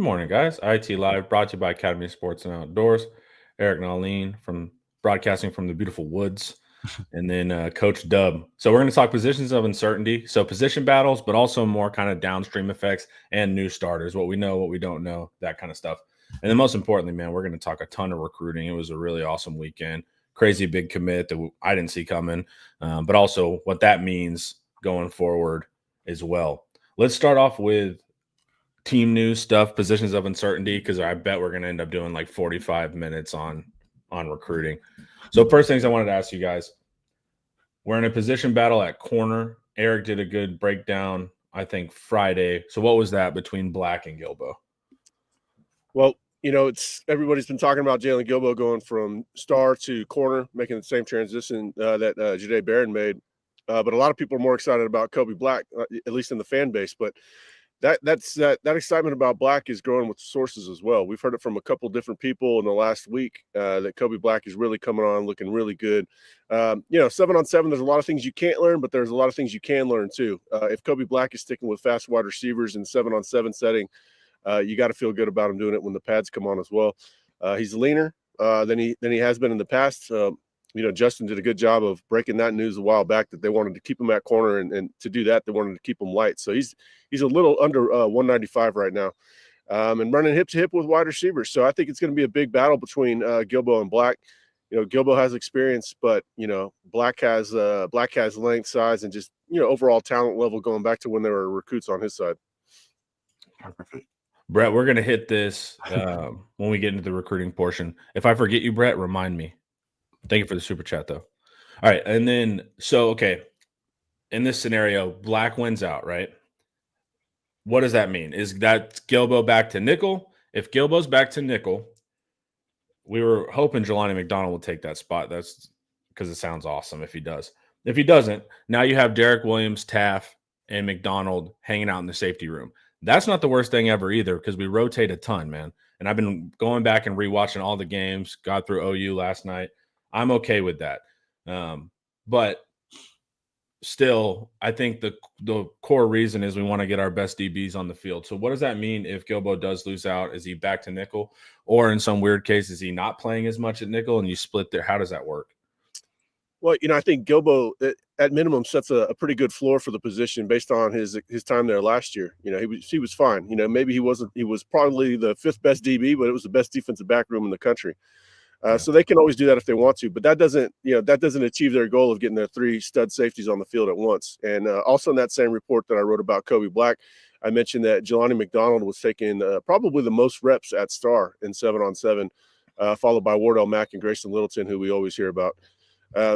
morning, guys. IT Live brought to you by Academy Sports and Outdoors. Eric Naleen from broadcasting from the beautiful woods, and then Coach Dub. So we're going to talk positions of uncertainty. So position battles, but also more kind of downstream effects and new starters, what we know, what we don't know, that kind of stuff. And then most importantly, man, we're going to talk a ton of recruiting. It was a really awesome weekend. Crazy big commit that I didn't see coming, but also what that means going forward as well. Let's start off with team news stuff, positions of uncertainty, because I bet we're going to end up doing like 45 minutes on recruiting. So first things I wanted to ask you guys, we're in a position battle at corner. Eric did a good breakdown, I think, Friday. So what was that between Black and Gilbo? Well, it's everybody's been talking about Jalen Gilbo going from star to corner, making the same transition that Jahdae Barron made. But a lot of people are more excited about Kobe Black, at least in the fan base. But that excitement about Black is growing with sources as well. We've heard it from a couple different people in the last week that Kobe Black is really coming on, looking really good. 7-on-7, there's a lot of things you can't learn, but there's a lot of things you can learn too. If Kobe Black is sticking with fast wide receivers in 7-on-7 setting, you got to feel good about him doing it when the pads come on as well. He's leaner than he has been in the past. Justin did a good job of breaking that news a while back that they wanted to keep him at corner, and to do that, they wanted to keep him light. So he's a little under 195 right now, and running hip to hip with wide receivers. So I think it's going to be a big battle between Gilbo and Black. Gilbo has experience, but Black has length, size, and just overall talent level going back to when there were recruits on his side. Perfect. Brett, we're going to hit this when we get into the recruiting portion. If I forget you, Brett, remind me. Thank you for the super chat, though. All right, and then in this scenario, Black wins out, right? What does that mean? Is that Gilbo back to nickel? If Gilbo's back to nickel, we were hoping Jelani McDonald will take that spot. That's because it sounds awesome if he does. If he doesn't, now you have Derek Williams, Taff, and McDonald hanging out in the safety room. That's not the worst thing ever either, because we rotate a ton, man. And I've been going back and rewatching all the games, got through OU last night. I'm okay with that. But still, I think the core reason is we want to get our best DBs on the field. So what does that mean if Gilbo does lose out? Is he back to nickel? Or in some weird case, is he not playing as much at nickel and you split there? How does that work? Well, I think Gilbo at minimum sets a pretty good floor for the position based on his time there last year. He was fine. Maybe he was probably the fifth best DB, but it was the best defensive back room in the country. So they can always do that if they want to, but that doesn't achieve their goal of getting their three stud safeties on the field at once. And also in that same report that I wrote about Kobe Black, I mentioned that Jelani McDonald was taking probably the most reps at star in 7-on-7, followed by Wardell Mack and Grayson Littleton, who we always hear about.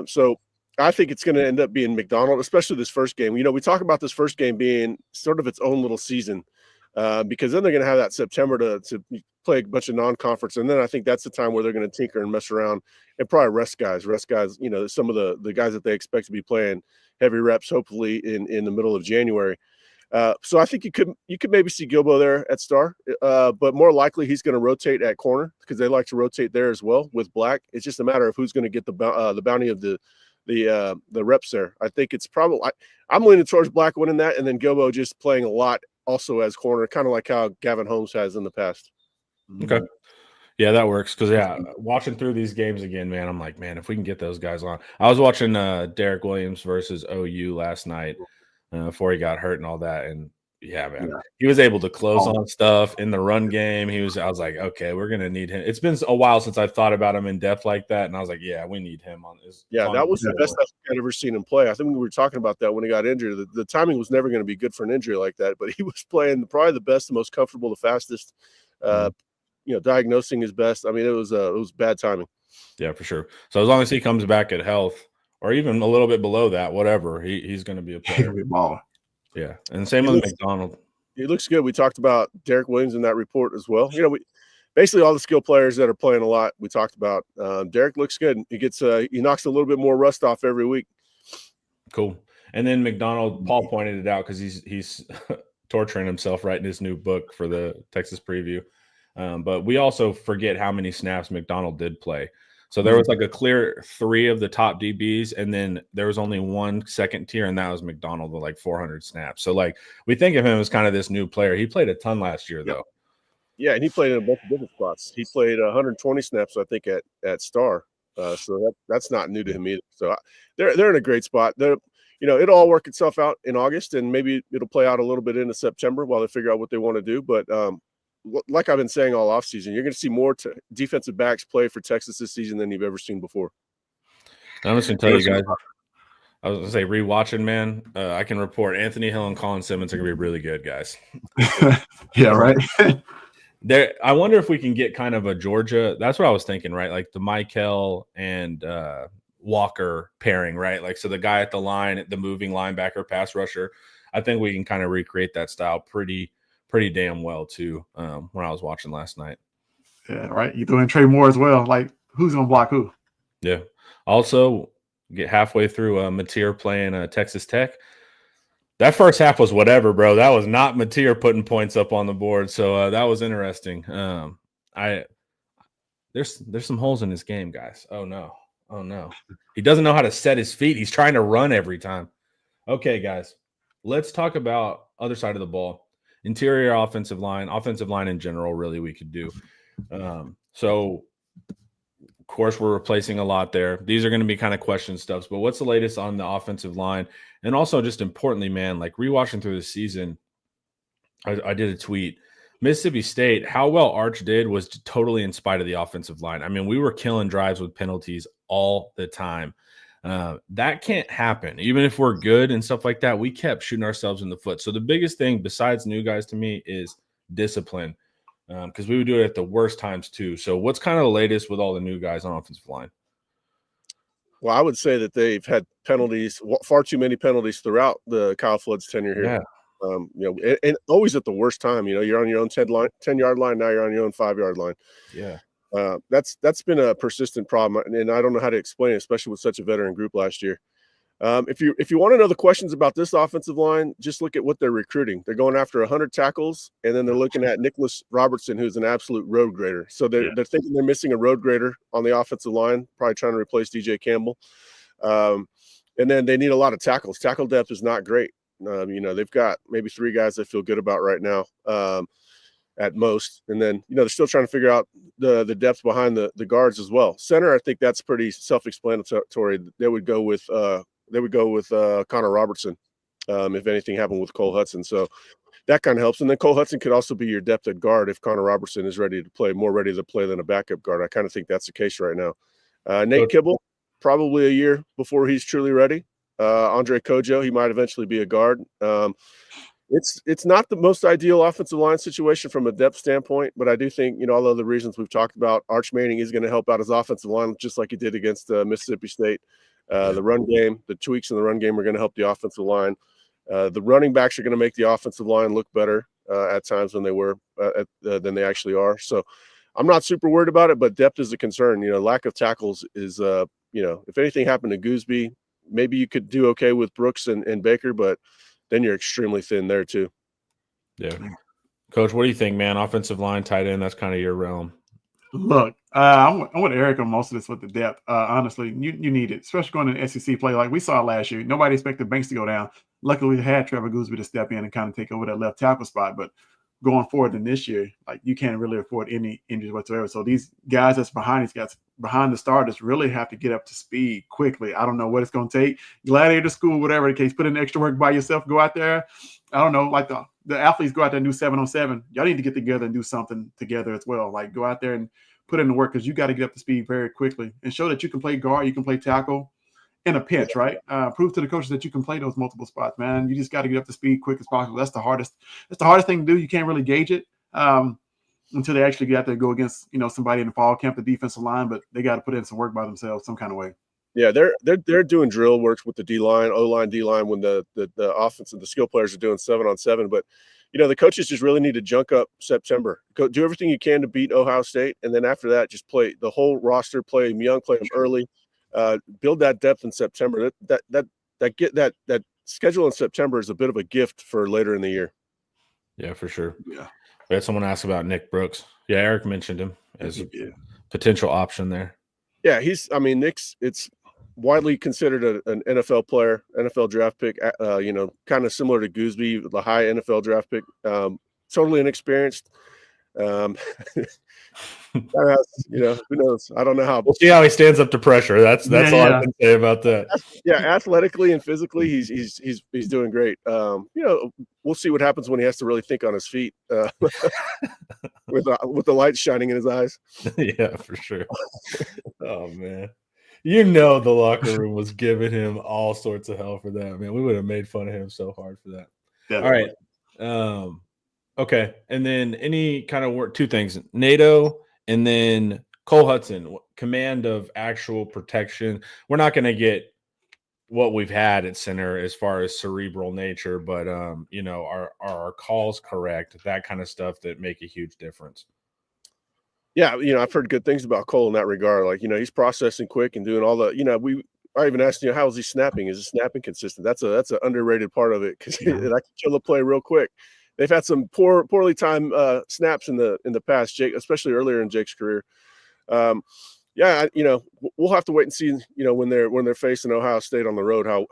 So I think it's going to end up being McDonald, especially this first game. We talk about this first game being sort of its own little season. Because then they're going to have that September to play a bunch of non-conference, and then I think that's the time where they're going to tinker and mess around and probably rest guys. Some of the guys that they expect to be playing heavy reps, hopefully in the middle of January. So I think you could maybe see Gilbo there at star, but more likely he's going to rotate at corner because they like to rotate there as well with Black. It's just a matter of who's going to get the bounty of the reps there. I think it's probably I'm leaning towards Black winning that, and then Gilbo just playing a lot also as corner, kind of like how Gavin Holmes has in the past. Okay. Yeah, that works. Because, watching through these games again, man, I'm like, man, if we can get those guys on. I was watching Derek Williams versus OU last night before he got hurt and all that. And, yeah, man, he was able to close on stuff in the run game. I was like, okay, we're going to need him. It's been a while since I've thought about him in depth like that. And I was like, yeah, we need him on this. Yeah, that was the best I've ever seen him play. I think we were talking about that when he got injured. The timing was never going to be good for an injury like that, but he was playing probably the best, the most comfortable, the fastest, diagnosing his best. I mean, it was bad timing. Yeah, for sure. So as long as he comes back at health or even a little bit below that, whatever, he's going to be a player. Ball. Yeah, and same with McDonald. He looks good. We talked about Derek Williams in that report as well. Basically all the skill players that are playing a lot we talked about. Derek looks good. He knocks a little bit more rust off every week. Cool. And then McDonald, Paul pointed it out because he's torturing himself writing his new book for the Texas preview. But we also forget how many snaps McDonald did play. So there was like a clear 3 of the top DBs, and then there was only one second tier, and that was McDonald with like 400 snaps. So like we think of him as kind of this new player. He played a ton last year, though. Yeah, and he played in a bunch of different spots. He played 120 snaps, I think, at Star. So that's not new to him either. So they're in a great spot. It'll all work itself out in August, and maybe it'll play out a little bit into September while they figure out what they want to do. But like I've been saying all offseason, you're going to see more defensive backs play for Texas this season than you've ever seen before. I'm just going to tell you guys, I was going to say, rewatching, man, I can report Anthony Hill and Colin Simmons are going to be really good, guys. Yeah, right. I wonder if we can get kind of a Georgia. That's what I was thinking, right? Like the Michael and Walker pairing, right? Like, so the guy at the line, the moving linebacker, pass rusher. I think we can kind of recreate that style pretty damn well too. When I was watching last night. Yeah, right. You throw in Trey Moore as well. Like, who's gonna block who? Yeah. Also, get halfway through Mateer playing Texas Tech. That first half was whatever, bro. That was not Mateer putting points up on the board. So that was interesting. There's some holes in his game, guys. Oh no. He doesn't know how to set his feet. He's trying to run every time. Okay, guys. Let's talk about other side of the ball. Interior offensive line in general, really, we could do. So, of course, we're replacing a lot there. These are going to be kind of question stuffs, but what's the latest on the offensive line? And also, just importantly, man, like rewatching through the season, I did a tweet. Mississippi State, how well Arch did was totally in spite of the offensive line. I mean, we were killing drives with penalties all the time. That can't happen. Even if we're good and stuff like that, we kept shooting ourselves in the foot. So the biggest thing besides new guys to me is discipline, because we would do it at the worst times too. So what's kind of the latest with all the new guys on offensive line? Well, I would say that they've had penalties, far too many penalties throughout the Kyle Flood's tenure here. Yeah. And always at the worst time. You're on your own 10-yard line. Now you're on your own 5-yard line. Yeah. That's been a persistent problem, and I don't know how to explain it, especially with such a veteran group last year. If you want to know the questions about this offensive line, just look at what they're recruiting. They're going after 100 tackles, and then they're looking at Nicholas Robertson, who's an absolute road grader. So they're thinking they're missing a road grader on the offensive line, probably trying to replace DJ Campbell. And then they need a lot of tackles. Tackle depth is not great. They've got maybe 3 guys they feel good about right now. At most, and then they're still trying to figure out the depth behind the guards as well. Center, I think that's pretty self-explanatory. They would go with Connor Robertson if anything happened with Cole Hudson. So that kind of helps. And then Cole Hudson could also be your depth at guard if Connor Robertson is more ready to play than a backup guard. I kind of think that's the case right now. Nate Kibble, probably a year before he's truly ready. Andre Kojo, he might eventually be a guard. It's not the most ideal offensive line situation from a depth standpoint, but I do think, all of the reasons we've talked about, Arch Manning is going to help out his offensive line just like he did against Mississippi State. The run game, the tweaks in the run game are going to help the offensive line. The running backs are going to make the offensive line look better at times than than they actually are. So I'm not super worried about it, but depth is a concern. Lack of tackles is, if anything happened to Gooseby, maybe you could do okay with Brooks and Baker, but then you're extremely thin there too. Yeah. Coach, what do you think, man? Offensive line, tight end, that's kind of your realm. Look, I'm with Eric on most of this with the depth. Honestly, you need it, especially going to SEC play like we saw last year. Nobody expected Banks to go down. Luckily, we had Trevor Gooseby to step in and kind of take over that left tackle spot. But going forward in this year, like you can't really afford any injuries whatsoever. So these guys that's behind the starters really have to get up to speed quickly. I don't know what it's going to take. Gladiator school, whatever the case, put in extra work by yourself, go out there. I don't know, like the athletes go out there and do 7-on-7. Y'all need to get together and do something together as well. Like go out there and put in the work because you got to get up to speed very quickly and show that you can play guard, you can play tackle in a pinch, right? Prove to the coaches that you can play those multiple spots, man. You just got to get up to speed quick as possible. That's the hardest thing to do. You can't really gauge it until they actually get out there and go against, somebody in the fall camp, the defensive line, but they got to put in some work by themselves some kind of way. Yeah, they're doing drill works with the D-line, O-line, D-line when the offense and the skill players are doing 7-on-7. But, the coaches just really need to junk up September. Go do everything you can to beat Ohio State, and then after that, just play the whole roster, play them young, play them early, build that depth in September. That schedule in September is a bit of a gift for later in the year. Yeah, for sure. Yeah. We had someone ask about Nick Brooks. Yeah, Eric mentioned him as a potential option there. Yeah, Nick's it's widely considered an NFL player, NFL draft pick, kind of similar to Gooseby, the high NFL draft pick. Totally inexperienced. Who knows? I don't know how. We'll see how he stands up to pressure. That's all I can say about that. Yeah, athletically and physically, he's doing great. We'll see what happens when he has to really think on his feet with the light shining in his eyes. Yeah, for sure. Oh man, the locker room was giving him all sorts of hell for that. Man, we would have made fun of him so hard for that. Definitely. All right. Okay, and then any kind of work. Two things: NATO, and then Cole Hudson, command of actual protection. We're not going to get what we've had at center as far as cerebral nature, but are our calls correct? That kind of stuff that make a huge difference. Yeah, I've heard good things about Cole in that regard. Like, he's processing quick and doing all the. I even asked, how is he snapping? Is his snapping consistent? That's an underrated part of it because that can kill the play real quick. They've had some poorly timed snaps in the past, Jake, especially earlier in Jake's career. We'll have to wait and see, when they're facing Ohio State on the road, how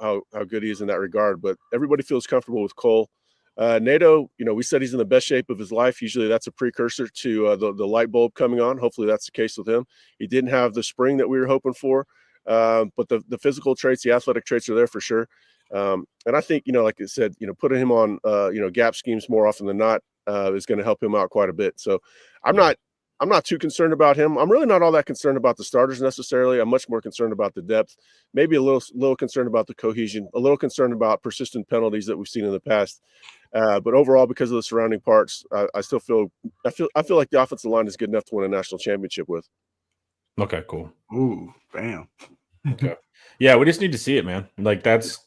good he is in that regard. But everybody feels comfortable with Cole. NATO, we said he's in the best shape of his life. Usually that's a precursor to the light bulb coming on. Hopefully that's the case with him. He didn't have the spring that we were hoping for, but the physical traits, the athletic traits are there for sure. And I think, like I said, putting him on, gap schemes more often than not is going to help him out quite a bit. So I'm not too concerned about him. I'm really not all that concerned about the starters necessarily. I'm much more concerned about the depth, maybe a little concerned about the cohesion, a little concerned about persistent penalties that we've seen in the past. But overall, because of the surrounding parts, I feel like the offensive line is good enough to win a national championship with. Okay, cool. Ooh, bam. Okay. Yeah, we just need to see it, man. Like that's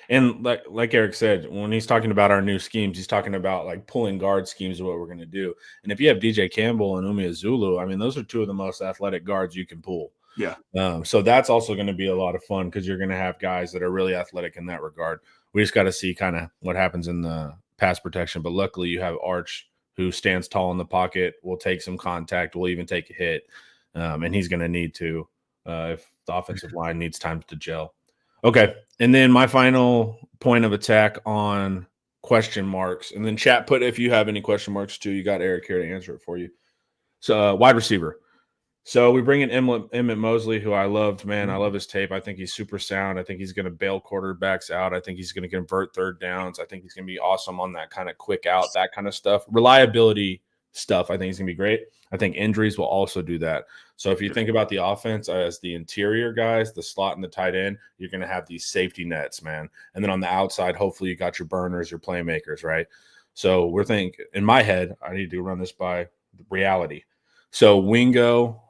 and like Eric said, when he's talking about our new schemes, he's talking about like pulling guard schemes of what we're going to do. And if you have DJ Campbell and Umi Azulu, I mean, those are two of the most athletic guards you can pull. Yeah. So that's also going to be a lot of fun because you're going to have guys that are really athletic in that regard. We just got to see kind of what happens in the pass protection. But luckily, you have Arch, who stands tall in the pocket, will take some contact, will even take a hit, and he's going to need to if the offensive line needs time to gel. Okay, and then my final point of attack on question marks, and then chat put if you have any question marks too. You got Eric here to answer it for you. So wide receiver. So we bring in Emmett Mosley, who I loved, man. I love his tape. I think he's super sound. I think he's going to bail quarterbacks out. I think he's going to convert third downs. I think he's going to be awesome on that kind of quick out, that kind of stuff. Reliability stuff, I think he's going to be great. I think injuries will also do that. So if you think about the offense as the interior guys, the slot and the tight end, you're going to have these safety nets, man. And then on the outside, hopefully you got your burners, your playmakers, right? So we're thinking, in my head, I need to run this by reality. So Wingo,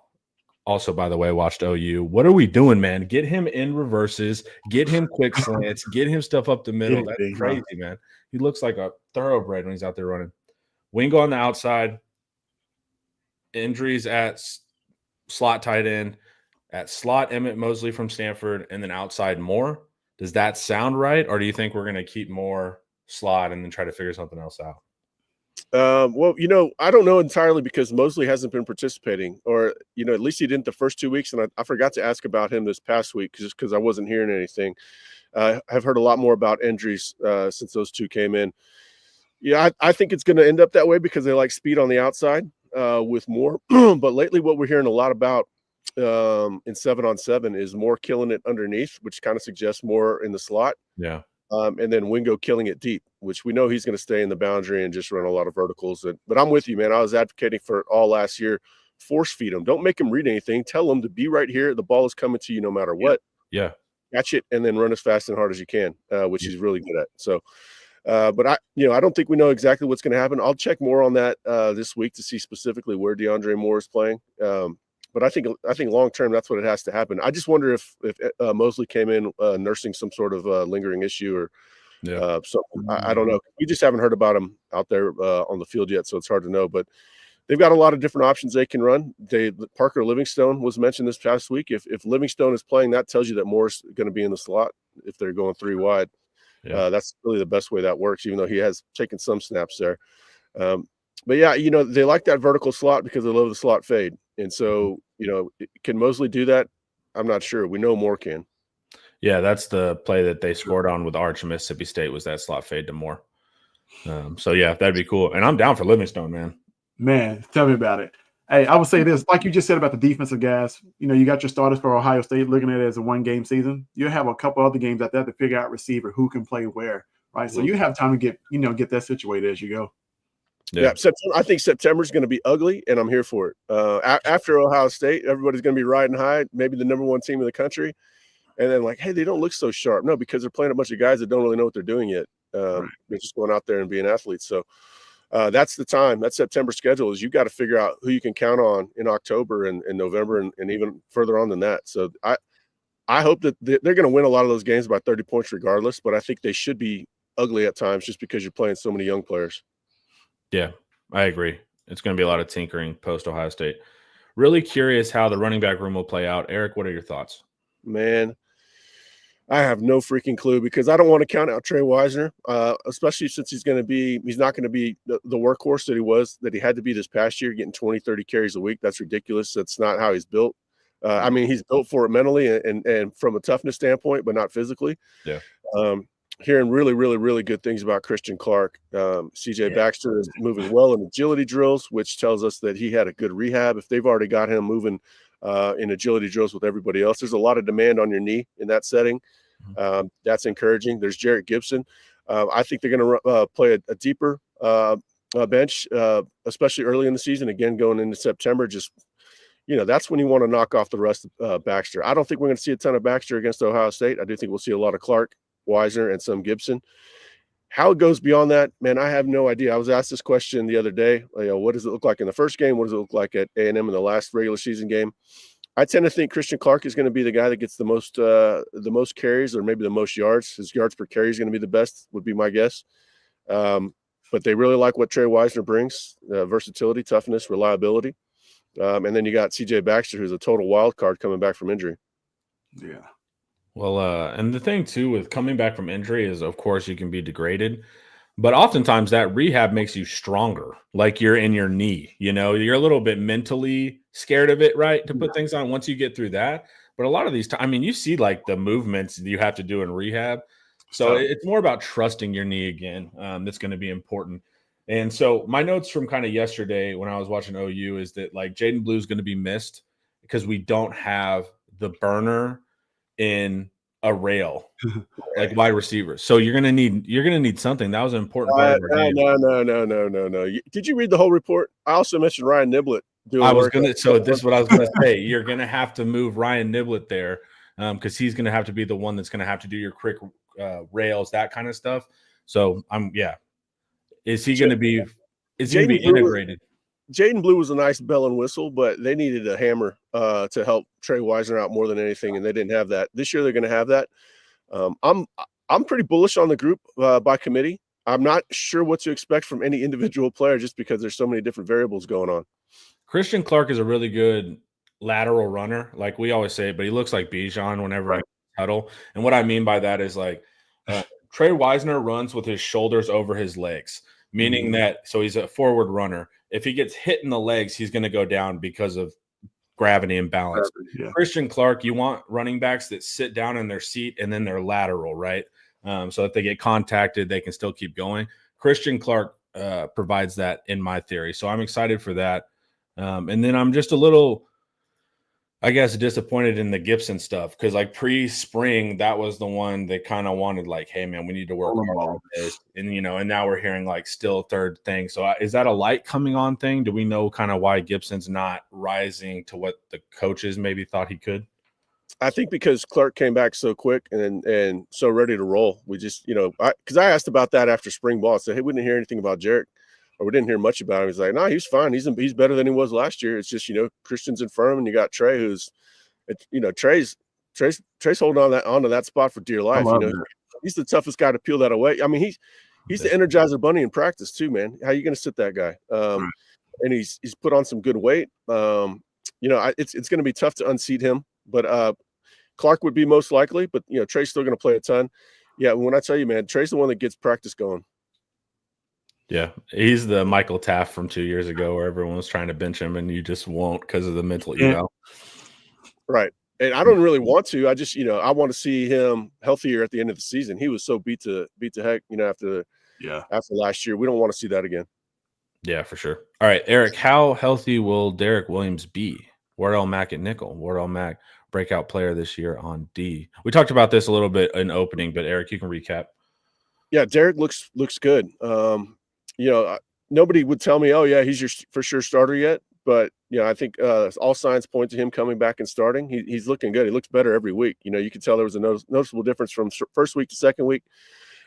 also, by the way, watched OU. What are we doing, man? Get him in reverses, get him quick slants, get him stuff up the middle. That's crazy, man. He looks like a thoroughbred when he's out there running. Wingo on the outside. Injuries at slot tight end. At slot, Emmett Mosley from Stanford, and then outside Moore. Does that sound right? Or do you think we're going to keep Moore slot and then try to figure something else out? Well, I don't know entirely because Mosley hasn't been participating, or, at least he didn't the first 2 weeks. And I forgot to ask about him this past week just because I wasn't hearing anything. I've heard a lot more about injuries since those two came in. Yeah, I think it's going to end up that way because they like speed on the outside with Moore. But lately what we're hearing a lot about in 7-on-7 is Moore killing it underneath, which kind of suggests Moore in the slot. Yeah. And then Wingo killing it deep, which we know he's going to stay in the boundary and just run a lot of verticals. But I'm with you, man. I was advocating for it all last year. Force feed him. Don't make him read anything. Tell him to be right here. The ball is coming to you no matter what. Yeah. Catch it and then run as fast and hard as you can, which he's really good at. So, but I don't think we know exactly what's going to happen. I'll check more on that this week to see specifically where DeAndre Moore is playing. But I think long term that's what it has to happen. I just wonder if Mosley came in nursing some sort of lingering issue or something. I don't know. We just haven't heard about him out there on the field yet, so it's hard to know. But they've got a lot of different options they can run. Parker Livingstone was mentioned this past week. If Livingstone is playing, that tells you that Moore's going to be in the slot if they're going three wide. Yeah. That's really the best way that works, even though he has taken some snaps there. But yeah, they like that vertical slot because they love the slot fade. And so, can Mosley do that? I'm not sure. We know Moore can. Yeah, that's the play that they scored on with Arch and Mississippi State was that slot fade to Moore. So, yeah, that'd be cool. And I'm down for Livingstone, man. Man, tell me about it. Hey, I would say this, like you just said about the defensive guys, you got your starters for Ohio State looking at it as a one-game season. You have a couple other games out there to figure out receiver who can play where, right? So you have time to get that situated as you go. Yeah, September, I think September is going to be ugly, and I'm here for it. After Ohio State, everybody's going to be riding high, maybe the number one team in the country, and then like, hey, they don't look so sharp. No, because they're playing a bunch of guys that don't really know what they're doing yet. They're just going out there and being athletes. So that's the time. That September schedule is you got to figure out who you can count on in October and November and even further on than that. So I hope that they're going to win a lot of those games by 30 points regardless, but I think they should be ugly at times just because you're playing so many young players. Yeah, I agree. It's going to be a lot of tinkering post Ohio State. Really curious how the running back room will play out. Eric, what are your thoughts? Man, I have no freaking clue because I don't want to count out Trey Wisner, especially since he's not going to be the workhorse that he had to be this past year, getting 20, 30 carries a week. That's ridiculous. That's not how he's built. I mean, he's built for it mentally and from a toughness standpoint, but not physically. Yeah. Hearing really, really, really good things about Christian Clark. CJ Baxter is moving well in agility drills, which tells us that he had a good rehab. If they've already got him moving in agility drills with everybody else, there's a lot of demand on your knee in that setting. That's encouraging. There's Jarrett Gibson. I think they're going to play a deeper bench, especially early in the season. Again, going into September, that's when you want to knock off the rest of Baxter. I don't think we're going to see a ton of Baxter against Ohio State. I do think we'll see a lot of Clark, Wisner, and some Gibson. How it goes beyond that, man, I have no idea. I was asked this question the other day. What does it look like in the first game? What does it look like at A&M in the last regular season game? I tend to think Christian Clark is going to be the guy that gets the most carries or maybe the most yards. His yards per carry is going to be the best, would be my guess. But they really like what Trey Wisner brings, versatility, toughness, reliability. And then you got CJ Baxter, who's a total wild card coming back from injury. Yeah. Well, and the thing too with coming back from injury is, of course, you can be degraded, but oftentimes that rehab makes you stronger. Like you're in your knee, you're a little bit mentally scared of it, right? To put things on once you get through that. But a lot of these times, I mean, you see like the movements you have to do in rehab. So it's more about trusting your knee again. That's going to be important. And so my notes from kind of yesterday when I was watching OU is that like Jaden Blue is going to be missed because we don't have the burner in a rail like wide receivers. So you're gonna need something. That was an important part of our game. No. Did you read the whole report? I also mentioned Ryan Niblett. This is what I was gonna say. You're gonna have to move Ryan Niblett there because he's gonna have to be the one that's gonna have to do your quick rails, that kind of stuff. So is he gonna be integrated? Jaden Blue was a nice bell and whistle, but they needed a hammer to help Trey Wisner out more than anything, and they didn't have that. This year they're going to have that. I'm pretty bullish on the group by committee. I'm not sure what to expect from any individual player just because there's so many different variables going on. Christian Clark is a really good lateral runner, like we always say, but he looks like Bijan whenever I huddle. And what I mean by that is like Trey Wisner runs with his shoulders over his legs, meaning that so he's a forward runner. If he gets hit in the legs, he's going to go down because of gravity and balance. Yeah. Christian Clark, you want running backs that sit down in their seat and then they're lateral, right? So if they get contacted, they can still keep going. Christian Clark provides that in my theory. So I'm excited for that. And then I'm just a little, I guess, disappointed in the Gibson stuff because like pre-spring, that was the one that kind of wanted like, hey, man, we need to work on this. And, and now we're hearing like still third thing. So is that a light coming on thing? Do we know kind of why Gibson's not rising to what the coaches maybe thought he could? I think because Clark came back so quick and so ready to roll. We just, because I asked about that after spring ball. I said, hey, we didn't hear anything about Jarrett. Or we didn't hear much about him. He's like, no, he's fine. He's better than he was last year. It's just, Christian's infirm, and you got Trey, who's, Trey's holding onto that spot for dear life. He's the toughest guy to peel that away. I mean, he's the Energizer Bunny in practice too, man. How are you going to sit that guy? And he's put on some good weight. It's going to be tough to unseat him, but Clark would be most likely. But Trey's still going to play a ton. Yeah, when I tell you, man, Trey's the one that gets practice going. Yeah, he's the Michael Taft from 2 years ago where everyone was trying to bench him and you just won't because of the mental ego. Right. And I don't really want to. I just, I want to see him healthier at the end of the season. He was so beat to heck, after last year. We don't want to see that again. Yeah, for sure. All right, Eric, how healthy will Derek Williams be? Wardell Mack at nickel. Wardell Mack, breakout player this year on D. We talked about this a little bit in opening, but Eric, you can recap. Yeah, Derek looks good. Nobody would tell me, "Oh yeah, he's your for sure starter yet." But I think all signs point to him coming back and starting. He's looking good. He looks better every week. You can tell there was a noticeable difference from first week to second week.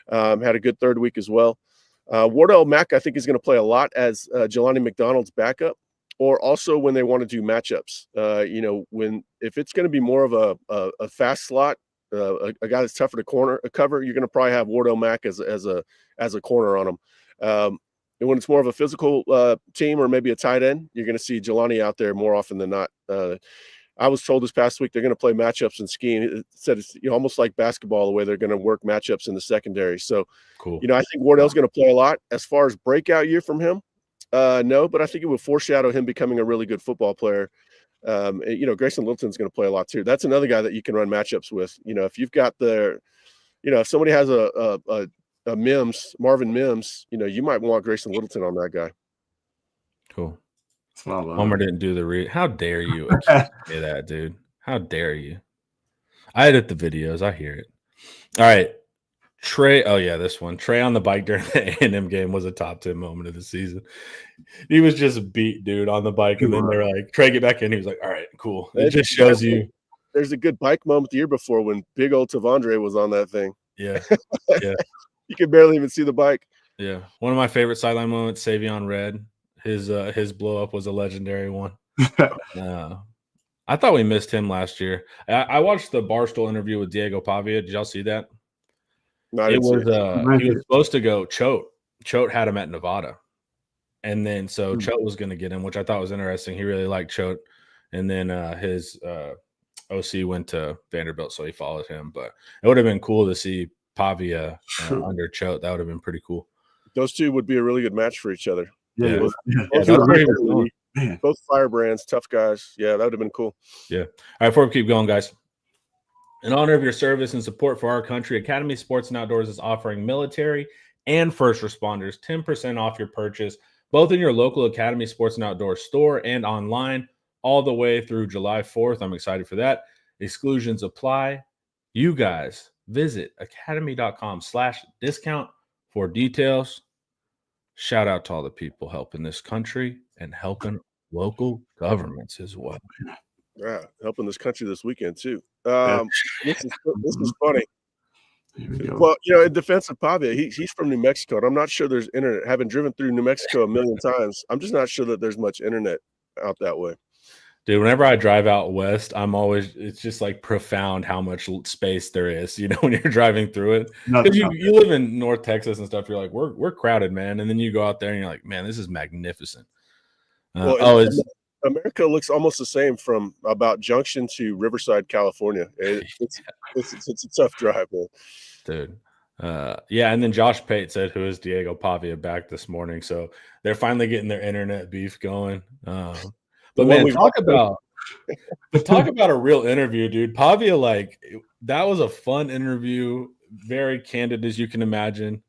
Had a good third week as well. Wardell Mack, I think, is going to play a lot as Jelani McDonald's backup, or also when they want to do matchups. If it's going to be more of a fast slot, a guy that's tougher to cover, you're going to probably have Wardell Mack as a corner on him. And when it's more of a physical team or maybe a tight end, you're going to see Jelani out there more often than not. I was told this past week they're going to play matchups and scheme. It said it's almost like basketball the way they're going to work matchups in the secondary. So, cool. I think Wardell's going to play a lot. As far as breakout year from him, no, but I think it would foreshadow him becoming a really good football player. Grayson Littleton's going to play a lot too. That's another guy that you can run matchups with. If you've got if somebody has a Marvin Mims, you might want Grayson Littleton on that guy. Cool. Homer didn't do the read. How dare you say that, dude? How dare you? I edit the videos. I hear it. All right. Trey. Oh, yeah, this one. Trey on the bike during the A&M game was a top 10 moment of the season. He was just beat, dude, on the bike. And then they're like, Trey, get back in. He was like, all right, cool. It just shows you. There's a good bike moment the year before when big old Tavondre was on that thing. Yeah. Yeah. You could barely even see the bike. Yeah. One of my favorite sideline moments, Savion Red. His blow up was a legendary one. I thought we missed him last year. I watched the Barstool interview with Diego Pavia. Did y'all see that? No, he was supposed to go Choate. Choate had him at Nevada. And then Choate was going to get him, which I thought was interesting. He really liked Choate. And then his OC went to Vanderbilt, so he followed him. But it would have been cool to see Pavia under Choate. That would have been pretty cool. Those two would be a really good match for each other. Yeah. Both firebrands, tough guys. Yeah, that would have been cool. Yeah. All right, before we keep going, guys. In honor of your service and support for our country, Academy Sports and Outdoors is offering military and first responders 10% off your purchase, both in your local Academy Sports and Outdoors store and online, all the way through July 4th. I'm excited for that. Exclusions apply. You guys visit academy.com/discount for details. Shout out to all the people helping this country and helping local governments as well. Yeah, helping this country this weekend too. This is funny. Well, in defense of Pavia, he's from New Mexico, and I'm not sure there's internet. Having driven through New Mexico a million times, I'm just not sure that there's much internet out that way. Dude, whenever I drive out west, it's just like profound how much space there is, when you're driving through it. Because you live in North Texas and stuff, you're like, we're crowded, man. And then you go out there and you're like, man, this is magnificent. America looks almost the same from about Junction to Riverside, California. It's a tough drive, man. Dude. And then Josh Pate said, who is Diego Pavia, back this morning. So they're finally getting their internet beef going. But man, talk about a real interview, dude. Pavia, that was a fun interview, very candid as you can imagine.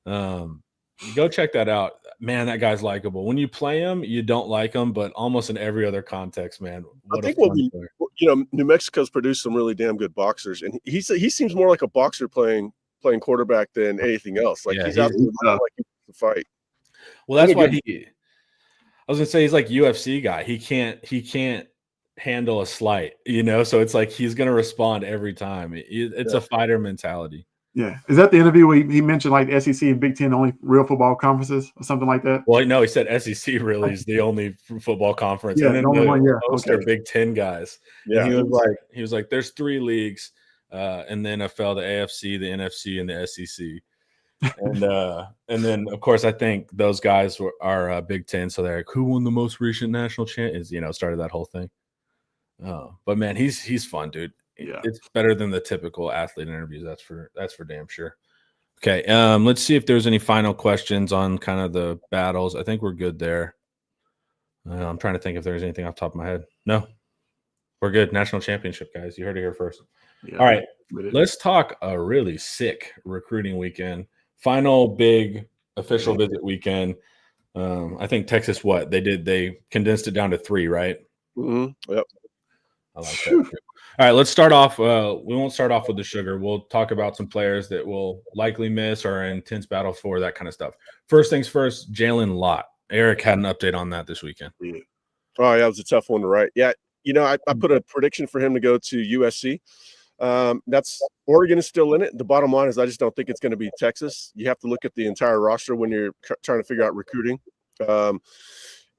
Go check that out. Man, that guy's likable. When you play him, you don't like him, but almost in every other context, man. New Mexico's produced some really damn good boxers, and he seems more like a boxer playing quarterback than anything else. He's out there like he wants to fight. Well, that's why I was gonna say he's like UFC guy. He can't handle a slight, So it's like he's gonna respond every time. It's a fighter mentality. Yeah, is that the interview where he mentioned like the SEC and Big Ten only real football conferences or something like that? Well, no, he said SEC really is the only football conference. Yeah, and then the only one. Yeah, most are Big Ten guys. Yeah, and he was like, there's 3 leagues, in the NFL, the AFC, the NFC, and the SEC. And then of course I think those guys are Big Ten, so they're like, who won the most recent national champion? Started that whole thing. But man, he's fun, dude. Yeah, it's better than the typical athlete interviews. That's for damn sure. Okay, let's see if there's any final questions on kind of the battles. I think we're good there. I'm trying to think if there's anything off the top of my head. No, we're good. National championship, guys. You heard it here first. Yeah, all right, let's talk a really sick recruiting weekend. Final big official visit weekend. I think Texas, they condensed it down to 3, right? Mm-hmm. Yep. I like that. All right, let's start off. We won't start off with the sugar. We'll talk about some players that will likely miss or in intense battle for that kind of stuff. First things first, Jalen Lott. Eric had an update on that this weekend. Oh, yeah, that was a tough one to write. Yeah, I put a prediction for him to go to USC. That's Oregon is still in it. The bottom line is I just don't think it's going to be Texas. You have to look at the entire roster when you're trying to figure out recruiting.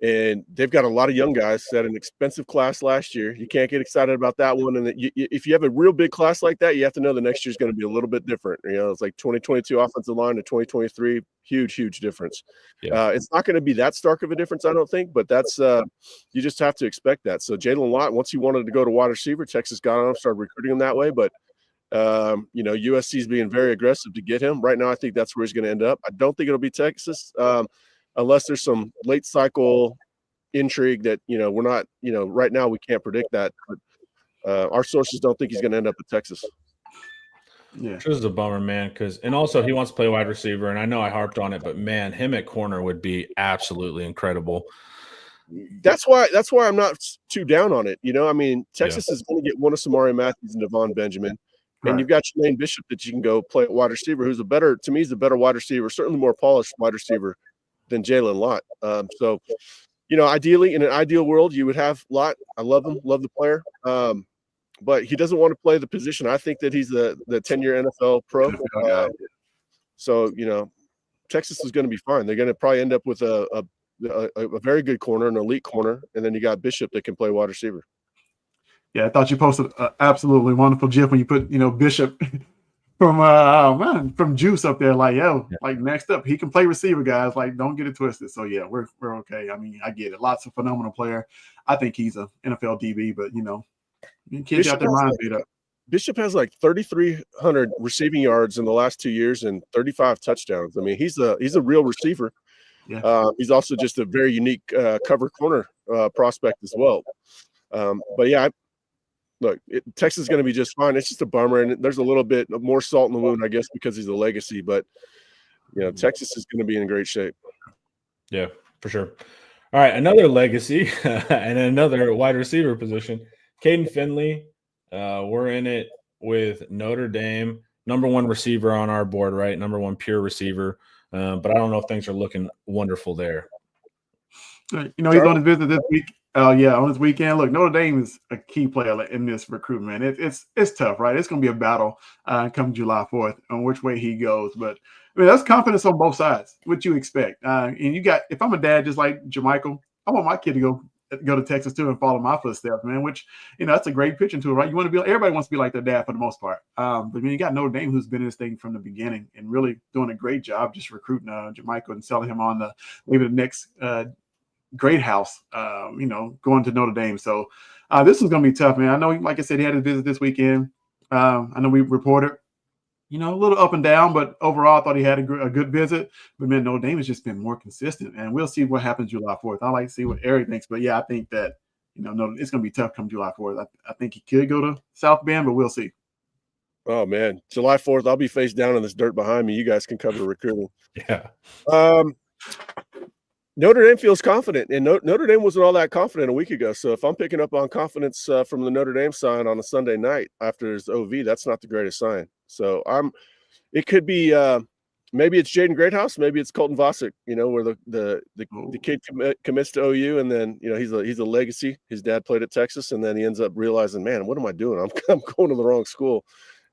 And they've got a lot of young guys. Had an expensive class last year. You can't get excited about that one. And if you have a real big class like that, you have to know the next year is going to be a little bit different. It's like 2022 offensive line to 2023, huge difference. Yeah. It's not going to be that stark of a difference, I don't think, but that's you just have to expect that. So Jalen Lott, once he wanted to go to wide receiver, Texas got on him, started recruiting him that way. But USC is being very aggressive to get him. Right now, I think that's where he's going to end up. I don't think it'll be Texas. Unless there's some late cycle intrigue that, we're not, right now we can't predict that. But our sources don't think he's going to end up at Texas. Yeah. Which is a bummer, man. And also he wants to play wide receiver. And I know I harped on it, but man, him at corner would be absolutely incredible. That's why I'm not too down on it. Texas is going to get one of Samari Matthews and Devon Benjamin. And you've got Jermaine Bishop that you can go play at wide receiver, who's a better wide receiver, certainly more polished wide receiver than Jalen Lott. So, ideally, in an ideal world, you would have Lott. I love him, love the player. But he doesn't want to play the position. I think that he's the 10-year NFL pro. So, Texas is going to be fine. They're going to probably end up with a very good corner, an elite corner, and then you got Bishop that can play wide receiver. Yeah, I thought you posted an absolutely wonderful GIF when you put, Bishop from Juice up there, like, like next up, he can play receiver, guys. Like, don't get it twisted. So yeah, we're okay. I mean, I get it. Lots of phenomenal player. I think he's a NFL DB, but kids got their minds beat up. Bishop has like 3,300 receiving yards in the last 2 years and 35 touchdowns. I mean, he's a real receiver. Yeah. He's also just a very unique cover corner prospect as well. But yeah, look, Texas is going to be just fine. It's just a bummer, and there's a little bit more salt in the wound, I guess, because he's a legacy. But Texas is going to be in great shape. Yeah, for sure. All right, another legacy and another wide receiver position, Caden Finley. We're in it with Notre Dame, number 1 receiver on our board, right? Number 1 pure receiver. But I don't know if things are looking wonderful there. He's on his visit this week. On this weekend. Look, Notre Dame is a key player in this recruitment. It's tough, right? It's going to be a battle come July 4th on which way he goes. But I mean, that's confidence on both sides. What you expect, and if I'm a dad just like Jermichael, I want my kid to go to Texas too and follow my footsteps, man. Which that's a great pitching tool, right? Everybody wants to be like their dad for the most part. But you got Notre Dame, who's been in this thing from the beginning and really doing a great job just recruiting Jermichael and selling him on maybe the next. Great house, going to Notre Dame. So this is going to be tough, man. I know, like I said, he had a visit this weekend. I know we reported, a little up and down, but overall I thought he had a good visit. But, man, Notre Dame has just been more consistent, and we'll see what happens July 4th. I like to see what Eric thinks, but, yeah, I think that, it's going to be tough come July 4th. I think he could go to South Bend, but we'll see. Oh, man. July 4th, I'll be face down in this dirt behind me. You guys can cover the recruiting. Yeah. Notre Dame feels confident, and Notre Dame wasn't all that confident a week ago. So if I'm picking up on confidence from the Notre Dame side on a Sunday night after his OV, that's not the greatest sign. So it could be maybe it's Jaden Greathouse, maybe it's Colton Vasek, where the kid commits to OU, and then he's a legacy. His dad played at Texas, and then he ends up realizing, man, what am I doing? I'm going to the wrong school.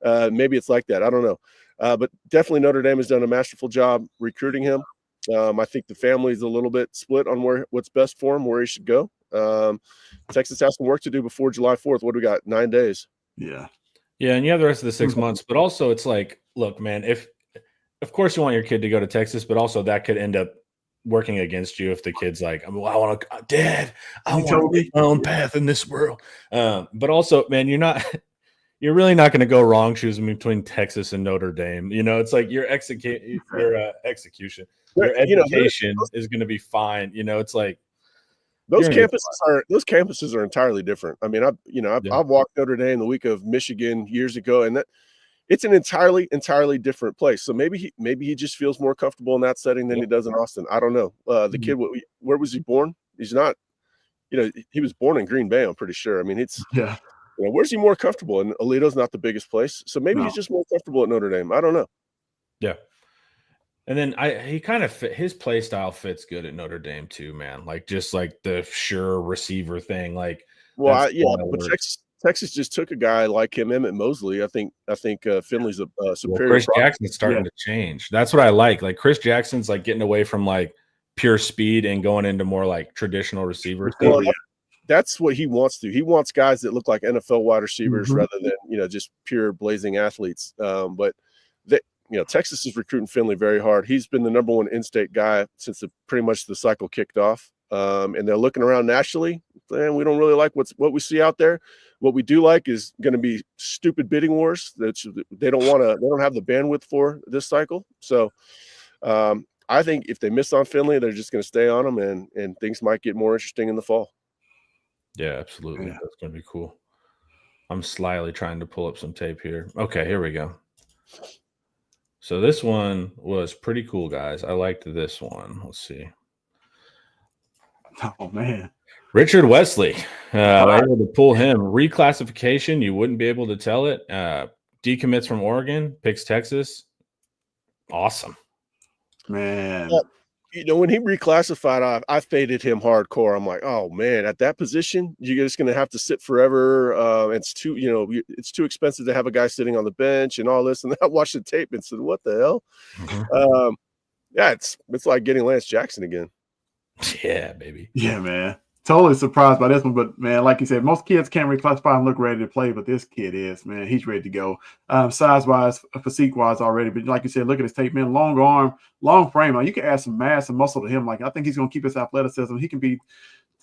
Maybe it's like that. I don't know, but definitely Notre Dame has done a masterful job recruiting him. I think the family's a little bit split on what's best for him, where he should go. Texas has some work to do before July 4th. What do we got? 9 days. Yeah. Yeah, and you have the rest of the 6 months. But also it's like, look, man, of course you want your kid to go to Texas, but also that could end up working against you if the kid's like, I want to, Dad, I want to make my own path in this world. But also, man, you're really not going to go wrong choosing between Texas and Notre Dame. It's like your execution, your education is going to be fine. It's like those campuses are entirely different. I mean, I've walked Notre Dame the week of Michigan years ago, and it's an entirely different place. So maybe he just feels more comfortable in that setting than he does in Austin. I don't know. The kid, where was he born? He's not, he was born in Green Bay, I'm pretty sure. I mean, it's where's he more comfortable? And Alito's not the biggest place, so maybe he's just more comfortable at Notre Dame. I don't know. Yeah. And then he kind of his play style fits good at Notre Dame too, man. Like just like the sure receiver thing. Like, but Texas just took a guy like him, Emmett Mosley. I think Finley's a superior. Chris Jackson's starting to change. That's what I like. Like Chris Jackson's like getting away from like pure speed and going into more like traditional receivers. Well, that's what he wants to. He wants guys that look like NFL wide receivers rather than just pure blazing athletes. But Texas is recruiting Finley very hard. He's been the number one in-state guy since pretty much the cycle kicked off. And they're looking around nationally, and we don't really like what we see out there. What we do like is going to be stupid bidding wars that they don't have the bandwidth for this cycle. So I think if they miss on Finley, they're just going to stay on him, and things might get more interesting in the fall. Yeah, absolutely. Yeah. That's going to be cool. I'm slyly trying to pull up some tape here. Okay, here we go. So this one was pretty cool, guys. I liked this one. Let's see. Oh, man. Richard Wesley. Able to pull him. Reclassification, you wouldn't be able to tell it. Decommits from Oregon, picks Texas. Awesome. Man. When he reclassified, I faded him hardcore. I'm like, oh man, at that position, you're just going to have to sit forever. It's too expensive to have a guy sitting on the bench and all this. And I watched the tape and said, what the hell? Mm-hmm. It's like getting Lance Jackson again. Yeah, baby. Yeah, man. Totally surprised by this one, but man, like you said, most kids can't reclassify and look ready to play, but this kid is, man. He's ready to go. Size-wise, physique-wise already, but like you said, look at his tape, man. Long arm, long frame. Like, you can add some mass and muscle to him. Like, I think he's going to keep his athleticism. He can be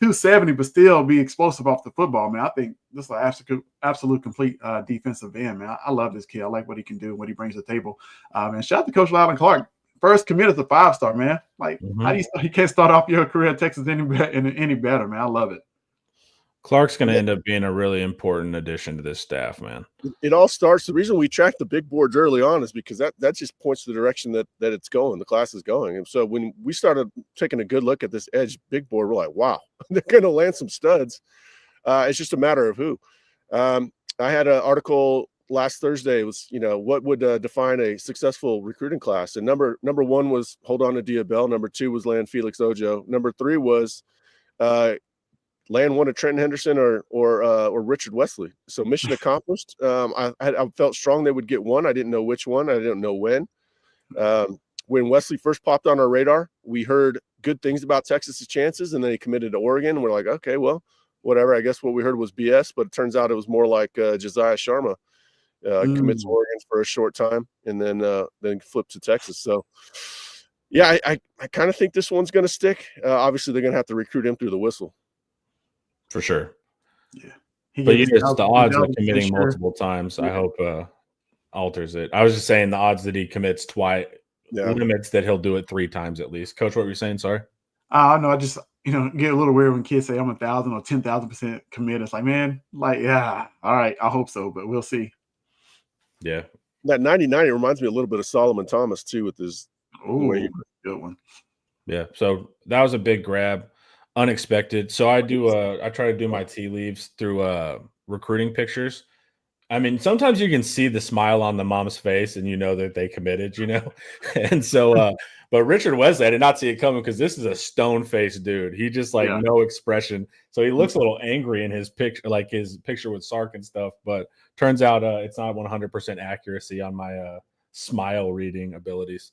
270, but still be explosive off the football, man. I think this is an absolute complete defensive end, man. I love this kid. I like what he can do, what he brings to the table. And shout out to Coach Loudon Clark. First committed to 5-star, man. Like, how do you can't start off your career at Texas any better, man. I love it. Clark's going to end up being a really important addition to this staff, man. It all starts. The reason we track the big boards early on is because that just points to the direction that it's going. The class is going. And so when we started taking a good look at this edge big board, we're like, wow, they're going to land some studs. It's just a matter of who. I had an article last Thursday. Was what would define a successful recruiting class, and number one was hold on to Diabell. Number two was land Felix Ojo. Number three was land one of Trenton Henderson or Richard Wesley. So mission accomplished. I felt strong they would get one. I didn't know which one. I didn't know when. When Wesley first popped on our radar, we heard good things about Texas's chances, and then he committed to Oregon. And we're like, okay, well, whatever. I guess what we heard was BS, but it turns out it was more like Josiah Sharma. Commits Oregon for a short time and then flip to Texas. So, yeah, I kind of think this one's going to stick. Obviously, they're going to have to recruit him through the whistle. For sure. Yeah. But the odds of committing multiple times, I hope alters it. I was just saying the odds that he commits twice limits that he'll do it 3 times at least. Coach, what were you saying? Sorry. No, I just get a little weird when kids say I'm 1,000 or 10,000% commit. It's like, man, yeah, all right, I hope so, but we'll see. Yeah, that 99 reminds me a little bit of Solomon Thomas too with his good one. Yeah, so that was a big grab, unexpected. So I try to do my tea leaves through recruiting pictures. I mean, sometimes you can see the smile on the mom's face and that they committed, and so but Richard Wesley, I did not see it coming because this is a stone-faced dude. He just no expression. So he looks a little angry in his picture, like his picture with Sark and stuff, but turns out it's not 100% accuracy on my smile reading abilities.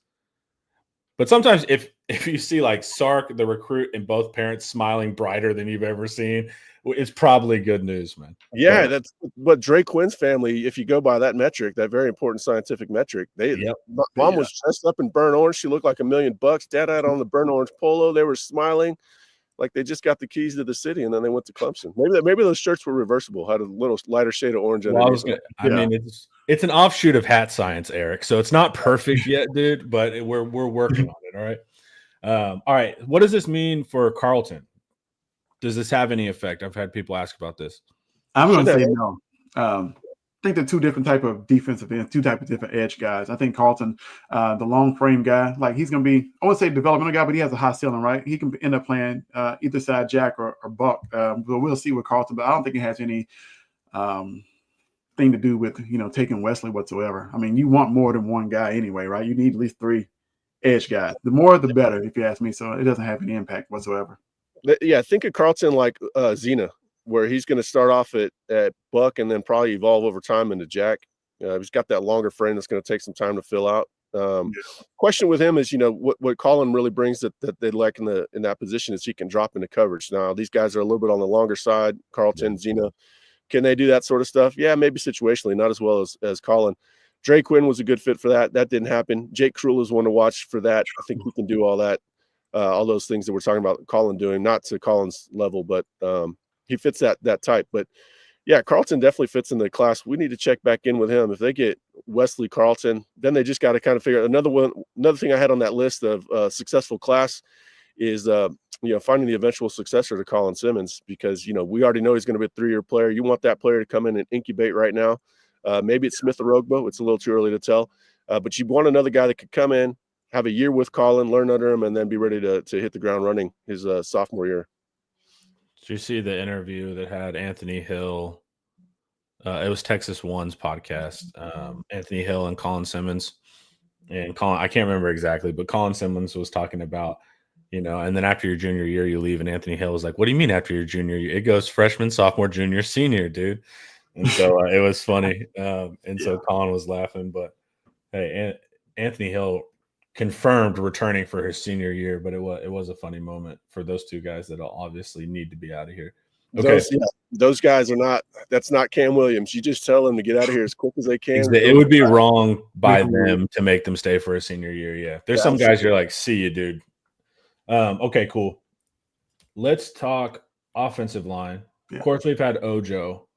But sometimes if you see like Sark, the recruit, and both parents smiling brighter than you've ever seen, it's probably good news, man. Yeah, that's what Drake Quinn's family, if you go by that metric, that very important scientific metric, mom was dressed up in burnt orange. She looked like $1 million. Dad had on the burnt orange polo. They were smiling like they just got the keys to the city, and then they went to Clemson. Maybe those shirts were reversible, had a little lighter shade of orange. Well, I mean, it's an offshoot of hat science, Eric. So it's not perfect yet, dude, but we're working on it. All right. All right. What does this mean for Carleton? Does this have any effect? I've had people ask about this. I'm going to say no. think they're two different type of defensive ends, two type of different edge guys. I think Carlton, the long frame guy, like he's going to be, I won't say developmental guy, but he has a high ceiling, right? He can end up playing either side Jack or Buck. But we'll see with Carlton, but I don't think it has any thing to do with, taking Wesley whatsoever. I mean, you want more than one guy anyway, right? You need at least 3 edge guys. The more, the better, if you ask me. So it doesn't have any impact whatsoever. Yeah, think of Carlton like Zena, where he's going to start off at Buck and then probably evolve over time into Jack. He's got that longer frame that's going to take some time to fill out. Question with him is, what Colin really brings that they lack in that position is he can drop into coverage. Now, these guys are a little bit on the longer side, Carlton, Zena. Can they do that sort of stuff? Yeah, maybe situationally, not as well as Colin. Dre Quinn was a good fit for that. That didn't happen. Jake Krul is one to watch for that. I think he can do all that, all those things that we're talking about Colin doing, not to Colin's level, but he fits that type. But yeah, Carlton definitely fits in the class. We need to check back in with him. If they get Wesley Carlton, then they just got to kind of figure out another thing I had on that list of successful class is finding the eventual successor to Colin Simmons, because we already know he's going to be a 3-year player. You want that player to come in and incubate right now. Maybe it's Smith Orogbo. It's a little too early to tell, but you want another guy that could come in, have a year with Colin, learn under him, and then be ready to hit the ground running his sophomore year. Did you see the interview that had Anthony Hill? It was Texas One's podcast. Anthony Hill and Colin Simmons. And Colin, I can't remember exactly, but Colin Simmons was talking about, and then after your junior year, you leave. And Anthony Hill was like, "What do you mean after your junior year? It goes freshman, sophomore, junior, senior, dude." And so it was funny. So Colin was laughing. But hey, Anthony Hill confirmed returning for his senior year, but it was a funny moment for those two guys that'll obviously need to be out of here. Okay. Those guys are not – that's not Cam Williams. You just tell them to get out of here as quick as they can. It would be wrong by them to make them stay for a senior year, yeah. There's some guys you're like, see you, dude. Okay, cool. Let's talk offensive line. Yeah. Of course, we've had Ojo,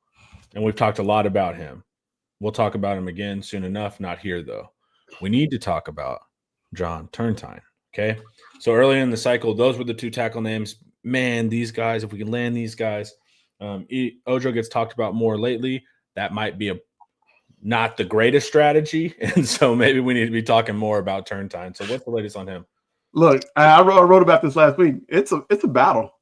and we've talked a lot about him. We'll talk about him again soon enough. Not here, though. We need to talk about John Turntine, okay? So early in the cycle, those were the 2 tackle names. Man, these guys, if we can land these guys, Ojo gets talked about more lately. That might be not the greatest strategy, and so maybe we need to be talking more about Turntine. So what's the latest on him? Look, I wrote about this last week. It's a battle.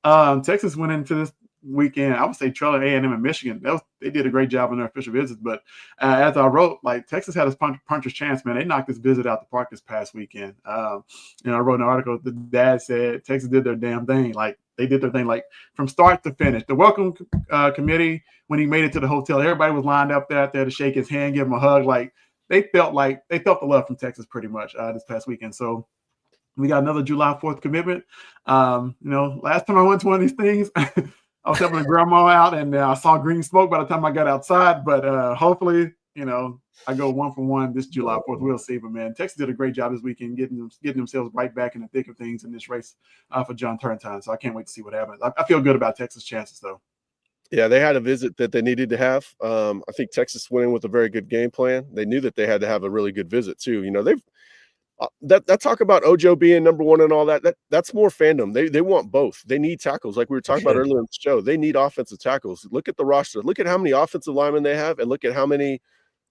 Texas went into this weekend, I would say trailing A&M and Michigan. They did a great job on their official visits, but as I wrote, like Texas had a puncher's chance, man. They knocked this visit out the park this past weekend. I wrote an article. The dad said Texas did their damn thing. Like they did their thing, like from start to finish. The welcome committee, when he made it to the hotel, everybody was lined up there to shake his hand, give him a hug. Like they felt the love from Texas pretty much this past weekend. So we got another July 4th commitment. Last time I went to one of these things, I was helping grandma out, and I saw green smoke by the time I got outside. But hopefully, I go 1 for 1 this July 4th. We'll see. But man, Texas did a great job this weekend getting themselves right back in the thick of things in this race for John Turntine. So I can't wait to see what happens. I feel good about Texas' chances, though. Yeah, they had a visit that they needed to have. I think Texas went in with a very good game plan. They knew that they had to have a really good visit too. They've that talk about Ojo being number 1 and all that's more fandom. They want both. They need tackles, like we were talking about earlier in the show. They need offensive tackles. Look at the roster. Look at how many offensive linemen they have, and look at how many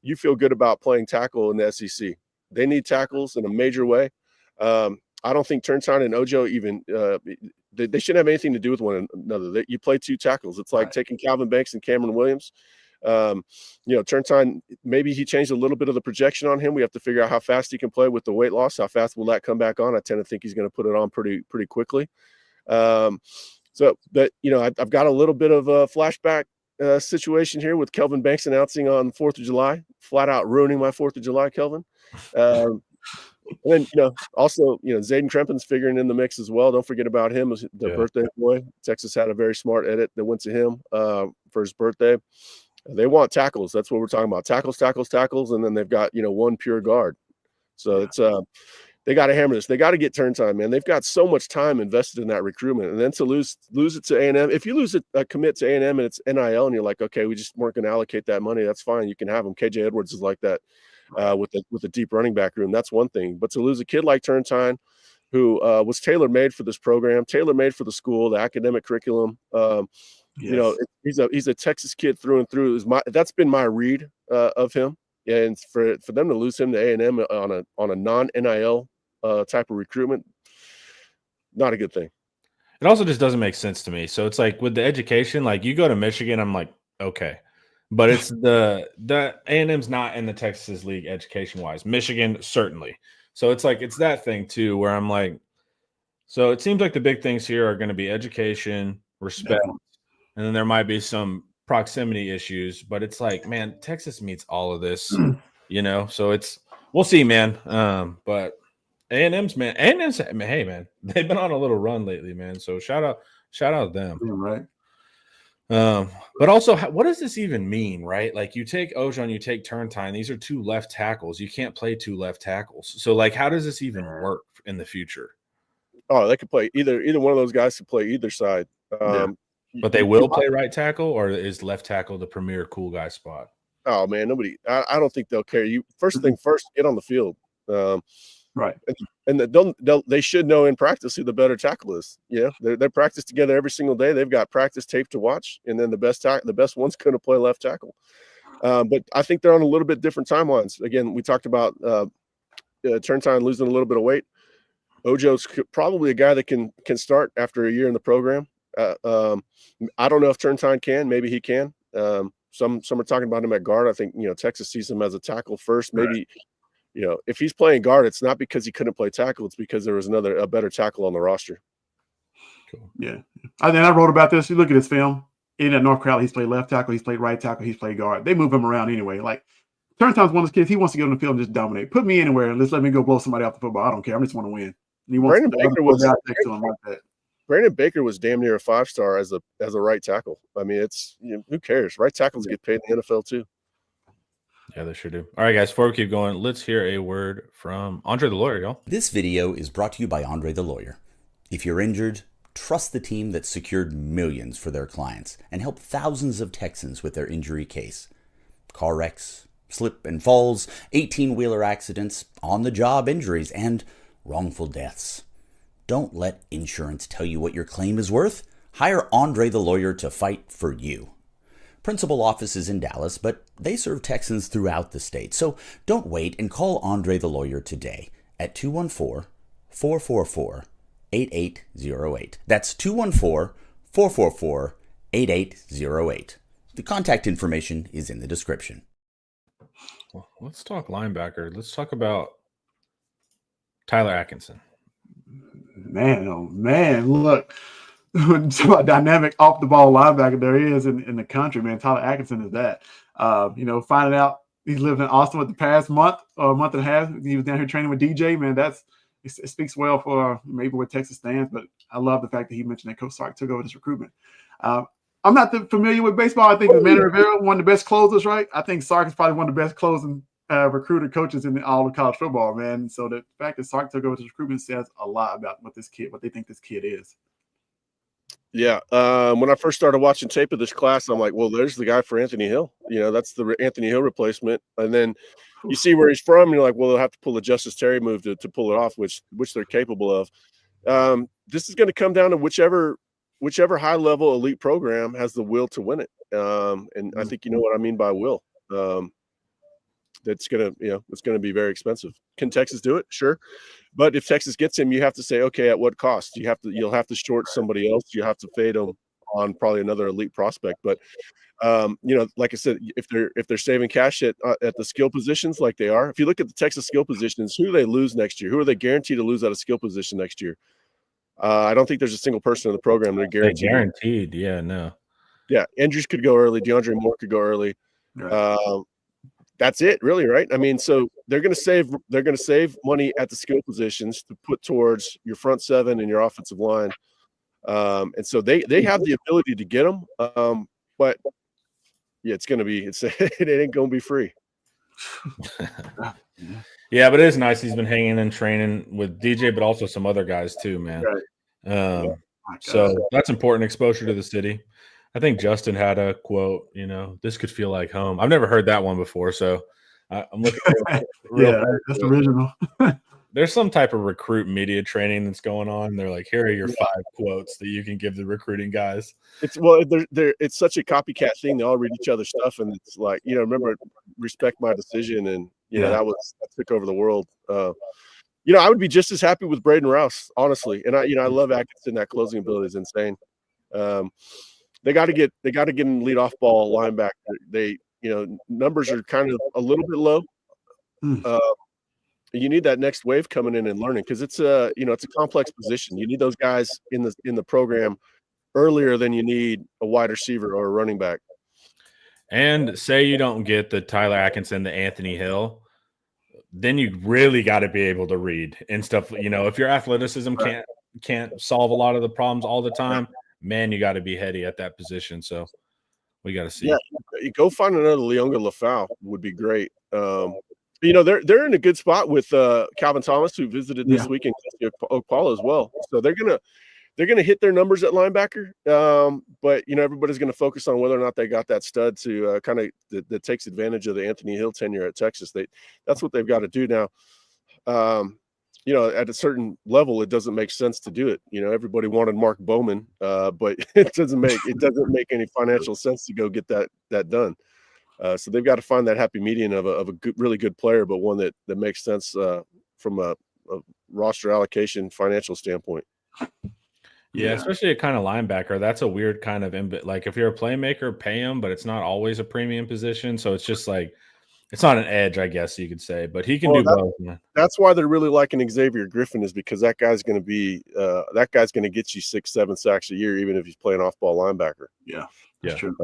you feel good about playing tackle in the SEC. They need tackles in a major way. I don't think Turntine and Ojo even they shouldn't have anything to do with one another. You play 2 tackles. It's like taking Calvin Banks and Cameron Williams. Turntine, maybe he changed a little bit of the projection on him. We have to figure out how fast he can play with the weight loss. How fast will that come back on? I tend to think he's going to put it on pretty quickly. I've got a little bit of a flashback situation here with Kelvin Banks announcing on 4th of July, flat out ruining my 4th of July, Kelvin. And then, also, Zayden Krempin's figuring in the mix as well. Don't forget about him, the birthday boy. Texas had a very smart edit that went to him for his birthday. They want tackles. That's what we're talking about. Tackles. And then they've got, 1 pure guard. So it's they got to hammer this. They got to get Turntine, man. They've got so much time invested in that recruitment. And then to lose it to A&M. If you lose a commit to A&M and it's NIL and you're like, okay, we just weren't going to allocate that money. That's fine. You can have them. KJ Edwards is like that with a deep running back room. That's one thing. But to lose a kid like Turntine, who was tailor-made for this program, tailor-made for the school, the academic curriculum, he's a Texas kid through and through. That's been my read of him, and for them to lose him to A&M on a non-NIL type of recruitment, not a good thing. It also just doesn't make sense to me. So it's like with the education, like you go to Michigan, I'm like, okay. But it's the A&M's not in the Texas League education-wise. Michigan, certainly. So it's like it's that thing too, where I'm like, so it seems like the big things here are going to be education, respect, and then there might be some proximity issues. But it's like, man, Texas meets all of this, So we'll see, man. But A&M's, man, hey, man, they've been on a little run lately, man. So shout out to them. Yeah, right. But also, what does this even mean, right? Like you take Ojon, you take Turntine. These are two left tackles. You can't play two left tackles. So like, how does this even work in the future? Oh, they could play either one of those guys could play either side. But they will play right tackle, or is left tackle the premier cool guy spot? Oh man, I don't think they'll care. You first thing first, get on the field. Right. And they should know in practice who the better tackle is. Yeah, they practice together every single day. They've got practice tape to watch, and then the best one's going to play left tackle. But I think they're on a little bit different timelines. Again, we talked about Turntine losing a little bit of weight. Ojo's probably a guy that can start after a year in the program. I don't know if Turntine can. Maybe he can. Some are talking about him at guard. I think Texas sees him as a tackle first. Maybe. Right. If he's playing guard, it's not because he couldn't play tackle. It's because there was a better tackle on the roster. Cool. Yeah. And then I wrote about this. You look at his film. In at North Crowley, he's played left tackle. He's played right tackle. He's played guard. They move him around anyway. Like, Turntime's one of those kids. He wants to get on the field and just dominate. Put me anywhere and let me go blow somebody off the football. I don't care. I just want to win. And he wants Brandon Baker was damn near a 5-star as a right tackle. I mean, it's who cares? Right tackles get paid in the NFL too. Yeah, they sure do. All right, guys, before we keep going, let's hear a word from Andre the Lawyer, y'all. This video is brought to you by Andre the Lawyer. If you're injured, trust the team that secured millions for their clients and helped thousands of Texans with their injury case. Car wrecks, slip and falls, 18-wheeler accidents, on-the-job injuries, and wrongful deaths. Don't let insurance tell you what your claim is worth. Hire Andre the Lawyer to fight for you. Principal office is in Dallas, but they serve Texans throughout the state. So don't wait and call Andre the Lawyer today at 214-444-8808. That's 214-444-8808. The contact information is in the description. Well, let's talk linebacker. Let's talk about Tyler Atkinson. Man, oh man, look. What dynamic off the ball linebacker there is in the country, man. Tyler Atkinson is that. Finding out he's lived in Austin with the past month or a month and a half. He was down here training with DJ, man. It speaks well for maybe where Texas stands, but I love the fact that he mentioned that Coach Sark took over this recruitment. I'm not familiar with baseball. I think Manny Rivera, one of the best closers, right? I think Sark is probably one of the best closing recruiter coaches in all of college football, man. So the fact that Sark took over this recruitment says a lot about what they think this kid is. Yeah. When I first started watching tape of this class, I'm like, well, there's the guy for Anthony Hill. That's the Anthony Hill replacement. And then you see where he's from, and you're like, well, they'll have to pull a Justice Terry move to pull it off, which they're capable of. This is going to come down to whichever high-level elite program has the will to win it. And I think you know what I mean by will. That's it's gonna be very expensive. Can Texas do it? Sure. But if Texas gets him, you have to say, okay, at what cost? You'll have to short somebody else. You have to fade them on probably another elite prospect. But like I said, if they're saving cash at the skill positions like they are, if you look at the Texas skill positions, who do they lose next year? Who are they guaranteed to lose at a skill position next year? I don't think there's a single person in the program they're guaranteed. Guaranteed, yeah, no. Yeah, Andrews could go early. DeAndre Moore could go early. Right. That's it, really, right? I mean, so they're going to save money at the skill positions to put towards your front seven and your offensive line, and so they have the ability to get them. But yeah, it ain't going to be free. Yeah, but it is nice. He's been hanging and training with DJ, but also some other guys too, man. Right. So that's important exposure to the city. I think Justin had a quote, this could feel like home. I've never heard that one before, so I'm looking at that's original. There's some type of recruit media training that's going on. They're like, here are your 5 quotes that you can give the recruiting guys. It's such a copycat thing. They all read each other's stuff, and it's like, remember respect my decision, and Yeah. that took over the world. I would be just as happy with Braden Rouse, honestly. And I love Atkinson. That closing ability is insane. They got to get him lead off ball linebacker. They numbers are kind of a little bit low. You need that next wave coming in and learning, because it's a complex position. You need those guys in the program earlier than you need a wide receiver or a running back. And say you don't get the Tyler Atkinson, the Anthony Hill, then you really got to be able to read and stuff. If your athleticism can't solve a lot of the problems all the time, man, you got to be heady at that position. So we got to see. Yeah, you go find another Leonga Lafau would be great. They're in a good spot with Calvin Thomas, who visited this week, and Okpala as well. So they're gonna hit their numbers at linebacker. But everybody's gonna focus on whether or not they got that stud to that takes advantage of the Anthony Hill tenure at Texas. That's what they've got to do now. At a certain level, it doesn't make sense to do it. Everybody wanted Mark Bowman, but it doesn't make any financial sense to go get that done. So they've got to find that happy median of a really good player, but one that makes sense from a roster allocation financial standpoint. Yeah, especially a kind of linebacker. That's a weird kind of like if you're a playmaker, pay him, but it's not always a premium position. So it's just like it's not an edge, I guess you could say, but he can do both. That's why they're really liking Xavier Griffin, is because that guy's going to get you 6-7 sacks a year, even if he's playing off ball linebacker. Yeah, that's true.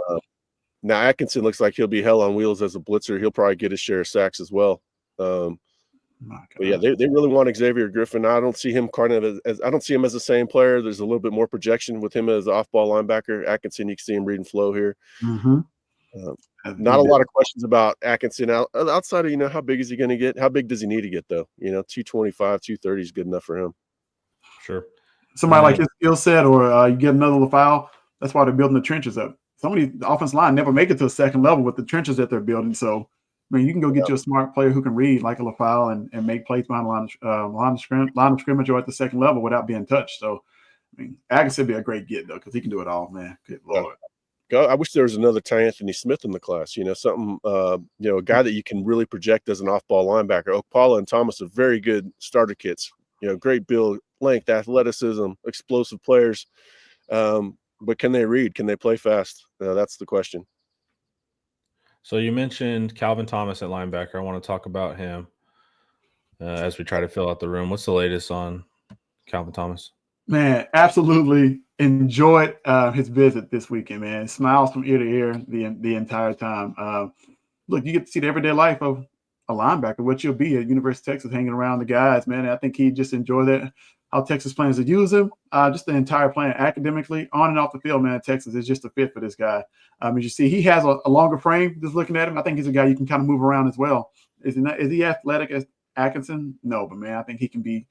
Now Atkinson looks like he'll be hell on wheels as a blitzer. He'll probably get his share of sacks as well. But yeah, they really want Xavier Griffin. I don't see him I don't see him as the same player. There's a little bit more projection with him as an off-ball linebacker. Atkinson, you can see him reading flow here. Not a lot of questions about Atkinson outside of how big is he going to get? How big does he need to get though? 225, 230 is good enough for him. Sure. Somebody like his skill set, or you get another Lafau. That's why they're building the trenches up. Somebody, the offensive line never make it to a second level with the trenches that they're building. So, you can go get you a smart player who can read like a Lafau and make plays behind the line of scrimmage or at the second level without being touched. So, Atkinson would be a great get though, because he can do it all, man. Good Lord. I wish there was another Ty Anthony Smith in the class. Something. A guy that you can really project as an off-ball linebacker. Okpala and Thomas are very good starter kits. Great build, length, athleticism, explosive players. But can they read? Can they play fast? That's the question. So you mentioned Calvin Thomas at linebacker. I want to talk about him as we try to fill out the room. What's the latest on Calvin Thomas? Man, absolutely enjoyed his visit this weekend, man. Smiles from ear to ear the entire time. Look, you get to see the everyday life of a linebacker, what you'll be at University of Texas, hanging around the guys, man. I think he just enjoyed that. How Texas plans to use him, just the entire plan academically, on and off the field, man. Texas is just a fit for this guy. As you see, he has a longer frame. Just looking at him, I think he's a guy you can kind of move around as well. Is he athletic as Atkinson? No, but man, I think he can be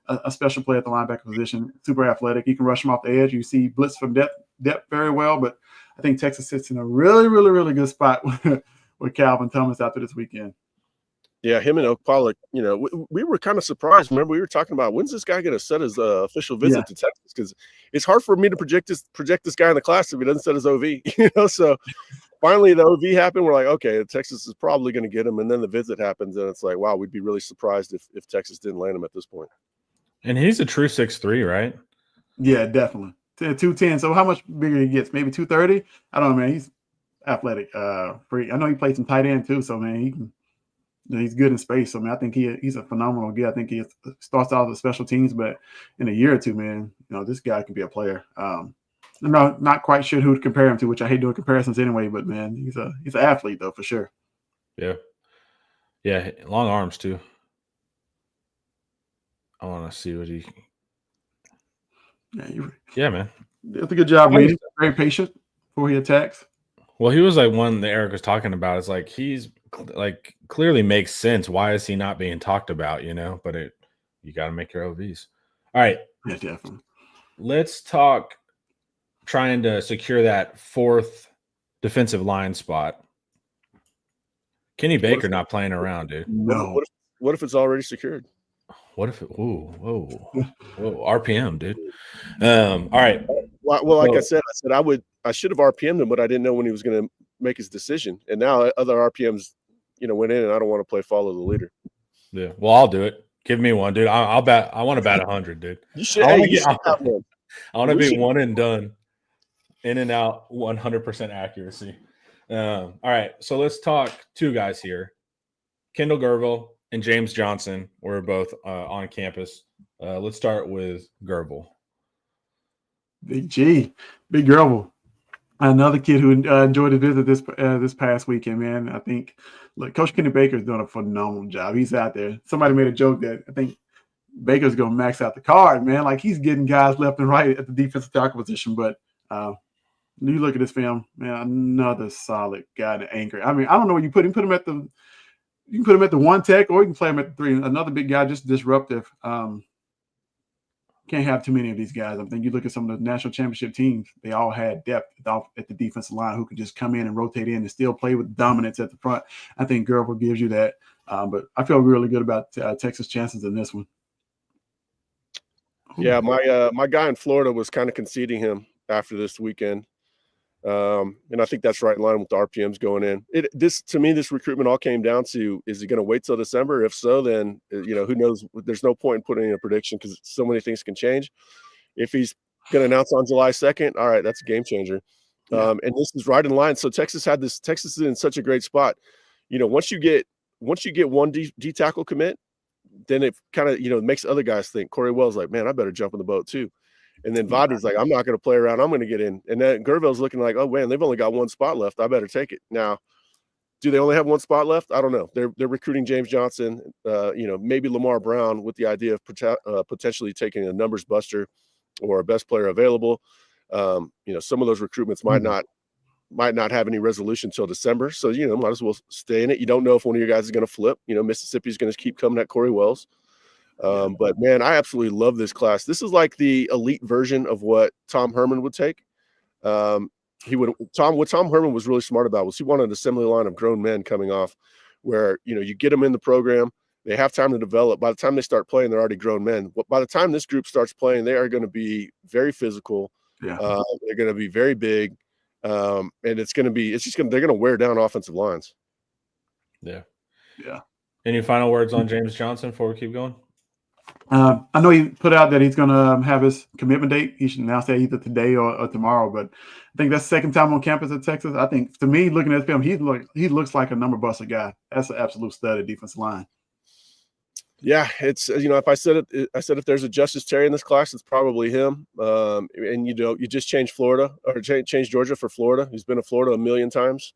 a special player at the linebacker position. Super athletic. He can rush him off the edge. You see blitz from depth very well, but I think Texas sits in a really, really, really good spot with Calvin Thomas after this weekend. Yeah, him and Okpala, we were kind of surprised. Remember, we were talking about when's this guy going to set his official visit to Texas? Because it's hard for me to project this guy in the class if he doesn't set his OV. So finally the OV happened. We're like, okay, Texas is probably going to get him, and then the visit happens, and it's like, wow, we'd be really surprised if Texas didn't land him at this point. And he's a true 6'3", right? Yeah, definitely 210. So how much bigger he gets? Maybe 230. I don't know, man. He's athletic. Freak. I know he played some tight end too. So man, he can. He's good in space. So, I think he's a phenomenal guy. I think he starts out with special teams, but in a year or two, man, this guy can be a player. I'm not quite sure who to compare him to, which I hate doing comparisons anyway, but man, he's an athlete though, for sure. Yeah. Yeah. Long arms too. I want to see what he. Yeah, man. That's a good job, reading. Very patient before he attacks. Well, he was like one that Eric was talking about. It's like he's like clearly makes sense. Why is he not being talked about? But you got to make your OVs. All right. Yeah, definitely. Let's talk trying to secure that fourth defensive line spot. Kenny Baker not playing around, dude. No. What if it's already secured? What if it? Whoa, RPM, dude. All right. Well, like I said, I should have RPM'd him, but I didn't know when he was going to make his decision. And now other RPMs, went in, and I don't want to play follow the leader. Yeah. Well, I'll do it. Give me one, dude. I'll bet. I want to bat 100, dude. You should. I Hey, want you should have to one. be should- one and done, in and out, 100% accuracy. All right. So let's talk two guys here. Kendall Gervil and James Johnson were both on campus. Let's start with Gervil. Big G, Big Gervil. Another kid who enjoyed the visit this past weekend, man. I think, look, Coach Kenny Baker's doing a phenomenal job. He's out there. Somebody made a joke that I think Baker's going to max out the card, man. Like, he's getting guys left and right at the defensive tackle position. But you look at this film, man, another solid guy to anchor. I mean, I don't know where you put him. You can put him at the one tech, or you can play him at the three. Another big guy, just disruptive. Can't have too many of these guys. I think you look at some of the national championship teams, they all had depth at the defensive line who could just come in and rotate in and still play with dominance at the front. I think Gervil gives you that. But I feel really good about Texas' chances in this one. Yeah, my guy in Florida was kind of conceding him after this weekend. And I think that's right in line with the RPMs going in. To me, this recruitment all came down to, is he going to wait till December? If so, then, who knows? There's no point in putting in a prediction because so many things can change. If he's going to announce on July 2nd, all right, that's a game changer. Yeah. And this is right in line. So Texas is in such a great spot. Once you get one D tackle commit, then it kind of, makes other guys think. Corey Wells like, man, I better jump in the boat too. And then Vadi's like, I'm not going to play around. I'm going to get in. And then Gervil's looking like, oh, man, they've only got one spot left. I better take it. Now, do they only have one spot left? I don't know. They're recruiting James Johnson, maybe Lamar Brown with the idea of potentially taking a numbers buster or a best player available. Some of those recruitments might not have any resolution till December. So, might as well stay in it. You don't know if one of your guys is going to flip. Mississippi's going to keep coming at Corey Wells. But man, I absolutely love this class. This is like the elite version of what Tom Herman would take. What Tom Herman was really smart about was he wanted an assembly line of grown men coming off where, you get them in the program, they have time to develop. By the time they start playing, they're already grown men. By the time this group starts playing, they are going to be very physical. Yeah. They're going to be very big. And they're going to wear down offensive lines. Yeah. Yeah. Any final words on James Johnson before we keep going? I know he put out that he's going to have his commitment date. He should announce that either today or tomorrow. But I think that's the second time on campus at Texas. I think, to me, looking at film, he looks like a number buster guy. That's an absolute stud at defensive line. Yeah, it's if I said if there's a Justice Terry in this class, it's probably him. And you just changed Florida or changed Georgia for Florida. He's been to Florida a million times.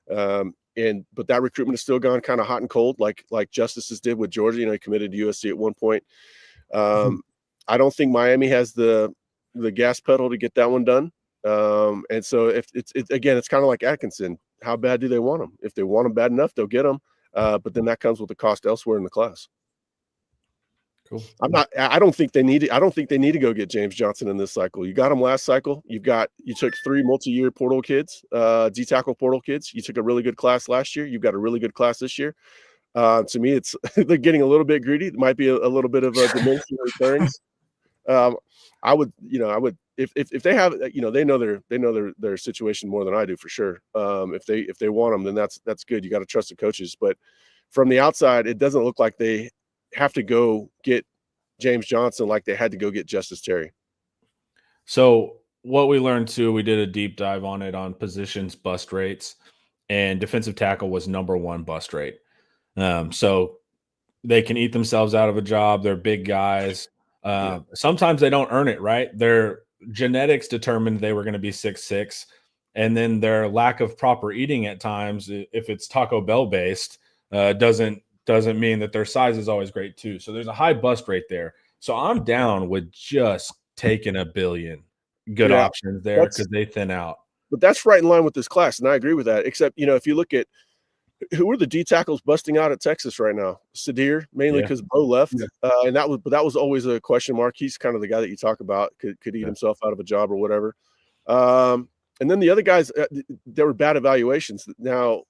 But that recruitment has still gone kind of hot and cold, like Justice's did with Georgia. He committed to USC at one point. I don't think Miami has the gas pedal to get that one done. And so if it's kind of like Atkinson. How bad do they want them? If they want them bad enough, they'll get them. But then that comes with the cost elsewhere in the class. Cool. I don't think they need to go get James Johnson in this cycle. You got him last cycle. You took 3 multi-year portal kids, D tackle portal kids. You took a really good class last year. You've got a really good class this year. To me, it's they're getting a little bit greedy. It might be a little bit of a diminishing returns. I would if they have, they know their situation more than I do for sure. If they want them, then that's good. You got to trust the coaches. But from the outside, it doesn't look like they have to go get James Johnson like they had to go get Justice Terry. So what we learned too, we did a deep dive on it on positions bust rates, and defensive tackle was #1 bust rate. So they can eat themselves out of a job. They're big guys. Sometimes they don't earn it, right? Their genetics determined they were going to be 6'6", and then their lack of proper eating at times, if it's Taco Bell based, doesn't mean that their size is always great too. So there's a high bust rate there. So I'm down with just taking a billion good options there because they thin out. But that's right in line with this class, and I agree with that. Except, if you look at who are the D tackles busting out at Texas right now, Sadir, mainly because Bo left, and that was always a question mark. He's kind of the guy that you talk about could eat himself out of a job or whatever. And then the other guys, there were bad evaluations now.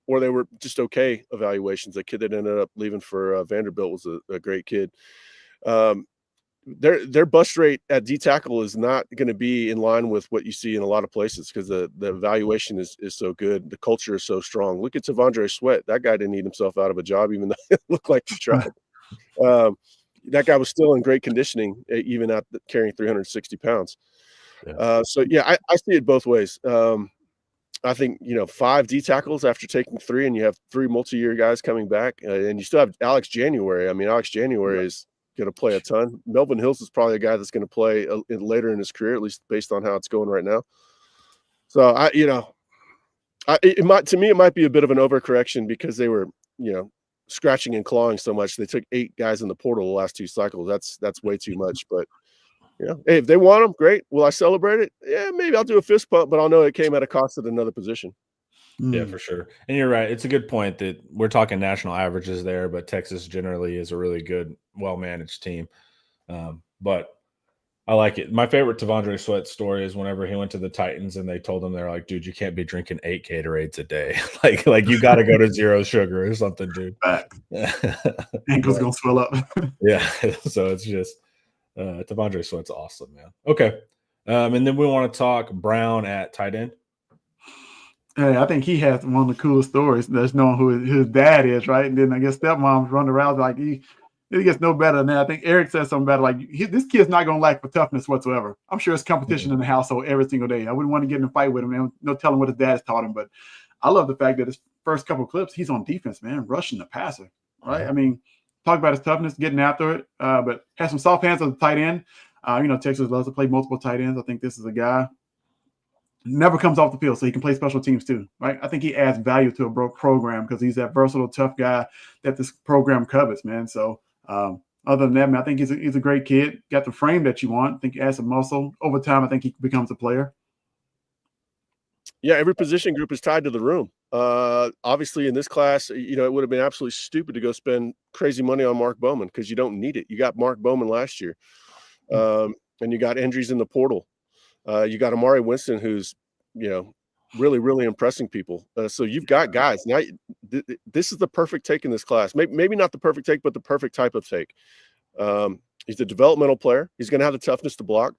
Or they were just okay evaluations. The kid that ended up leaving for Vanderbilt was a great kid. their bust rate at D tackle is not going to be in line with what you see in a lot of places because the evaluation is so good. The culture is so strong. Look at T'Vondre Sweat. That guy didn't eat himself out of a job, even though it looked like he tried. That guy was still in great conditioning, even at carrying 360 pounds. Yeah. So yeah, I see it both ways. I think 5 D tackles after taking 3, and you have 3 multi-year guys coming back, and you still have Alex January. I mean, Alex January is going to play a ton. Melvin Hills is probably a guy that's going to play later in his career, at least based on how it's going right now. So it might be a bit of an overcorrection because they were scratching and clawing so much. They took 8 guys in the portal the last 2 cycles. That's way too much. But hey, if they want them, great. Will I celebrate it? Yeah, maybe I'll do a fist pump, but I'll know it came at a cost at another position. Yeah, for sure. And you're right. It's a good point that we're talking national averages there, but Texas generally is a really good, well-managed team. But I like it. My favorite T'Vondre Sweat story is whenever he went to the Titans and they told him, they're like, dude, you can't be drinking 8 Gatorades a day. like you got to go to 0 sugar or something, dude. Ankle's going to swell up. Yeah. So it's just T'Vondre Sweat's awesome, man. Okay. And then we want to talk Brown at tight end. Hey, I think he has one of the coolest stories. That's knowing who his dad is, right? And then I guess stepmom's running around like he gets no better than that. I think Eric said something better, like this kid's not going to lack for toughness whatsoever. I'm sure it's competition in the household every single day. I wouldn't want to get in a fight with him. And no telling what his dad's taught him. But I love the fact that his first couple of clips, he's on defense, man, rushing the passer, right? I mean, talk about his toughness, getting after it, but has some soft hands on the tight end. Texas loves to play multiple tight ends. I think this is a guy never comes off the field, so he can play special teams too, right? I think he adds value to a program because he's that versatile, tough guy that this program covets, man. So other than that, man, I think he's a great kid. Got the frame that you want. I think he adds some muscle. Over time, I think he becomes a player. Yeah, every position group is tied to the room. Obviously, in this class, it would have been absolutely stupid to go spend crazy money on Mark Bowman because you don't need it. You got Mark Bowman last year, and you got injuries in the portal. You got Amari Winston, who's, really, really impressing people. So you've got guys. Now, this is the perfect take in this class. Maybe not the perfect take, but the perfect type of take. He's a developmental player. He's going to have the toughness to block.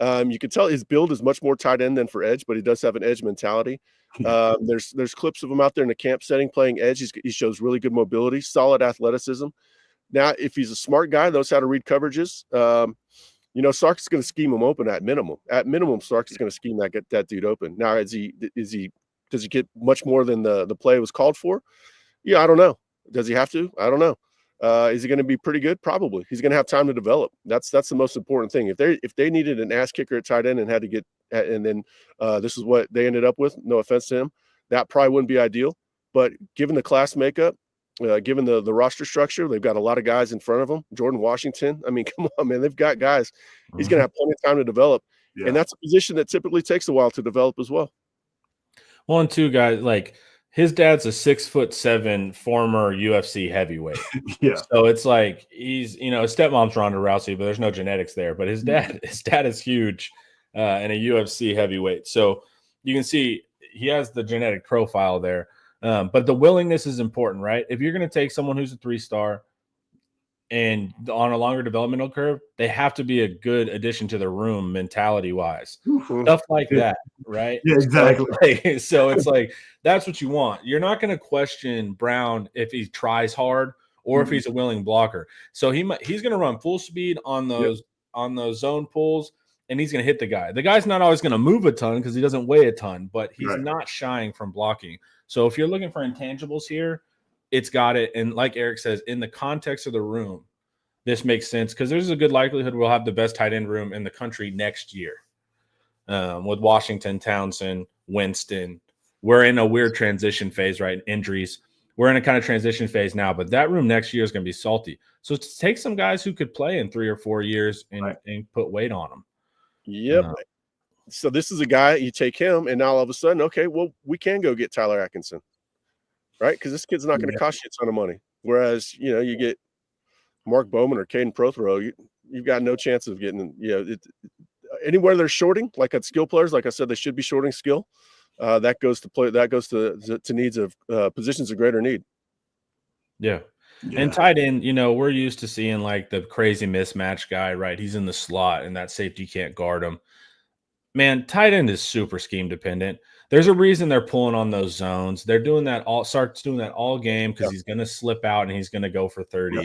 You can tell his build is much more tight end than for edge, but he does have an edge mentality. There's clips of him out there in the camp setting playing edge. He shows really good mobility, solid athleticism. Now, if he's a smart guy, knows how to read coverages, Sark is going to scheme him open at minimum. At minimum, Sark is going to scheme that dude open. Now, does he get much more than the play was called for? Yeah, I don't know. Does he have to? I don't know. Is he going to be pretty good? Probably. He's going to have time to develop. That's the most important thing. If they needed an ass kicker at tight end and had to get, and then this is what they ended up with. No offense to him, that probably wouldn't be ideal. But given the class makeup, given the roster structure, they've got a lot of guys in front of them. Jordan Washington. I mean, come on, man. They've got guys. He's going to have plenty of time to develop. Yeah. And that's a position that typically takes a while to develop as well. 1, 2 guys, like his dad's a 6'7" former UFC heavyweight. Yeah. So it's like he's, his stepmom's Ronda Rousey, but there's no genetics there. But his dad is huge and a UFC heavyweight. So you can see he has the genetic profile there. But the willingness is important, right? If you're going to take someone who's a 3-star and on a longer developmental curve, they have to be a good addition to the room mentality-wise. Stuff like that, right? Yeah, exactly. So it's like that's what you want. You're not going to question Brown if he tries hard or if he's a willing blocker. So he's going to run full speed on those zone pulls, and he's going to hit the guy. The guy's not always going to move a ton because he doesn't weigh a ton, but he's not shying from blocking. So if you're looking for intangibles here, it's got it. And like Eric says, in the context of the room, this makes sense because there's a good likelihood we'll have the best tight end room in the country next year with Washington, Townsend, Winston. We're in a weird transition phase, right? Injuries. We're in a kind of transition phase now, but that room next year is going to be salty. So take some guys who could play in 3 or 4 years and put weight on them. Yep. So this is a guy, you take him, and now all of a sudden, okay, well, we can go get Tyler Atkinson, right? Because this kid's not going to cost you a ton of money. Whereas, you get Mark Bowman or Caden Prothero, you've got no chance of getting, anywhere they're shorting, like at skill players, like I said, they should be shorting skill. That goes to needs of positions of greater need. Yeah. And tight end, we're used to seeing like the crazy mismatch guy, right? He's in the slot and that safety can't guard him. Man, tight end is super scheme dependent. There's a reason they're pulling on those zones. They're doing that starts doing that all game because he's going to slip out and he's going to go for 30. Yeah.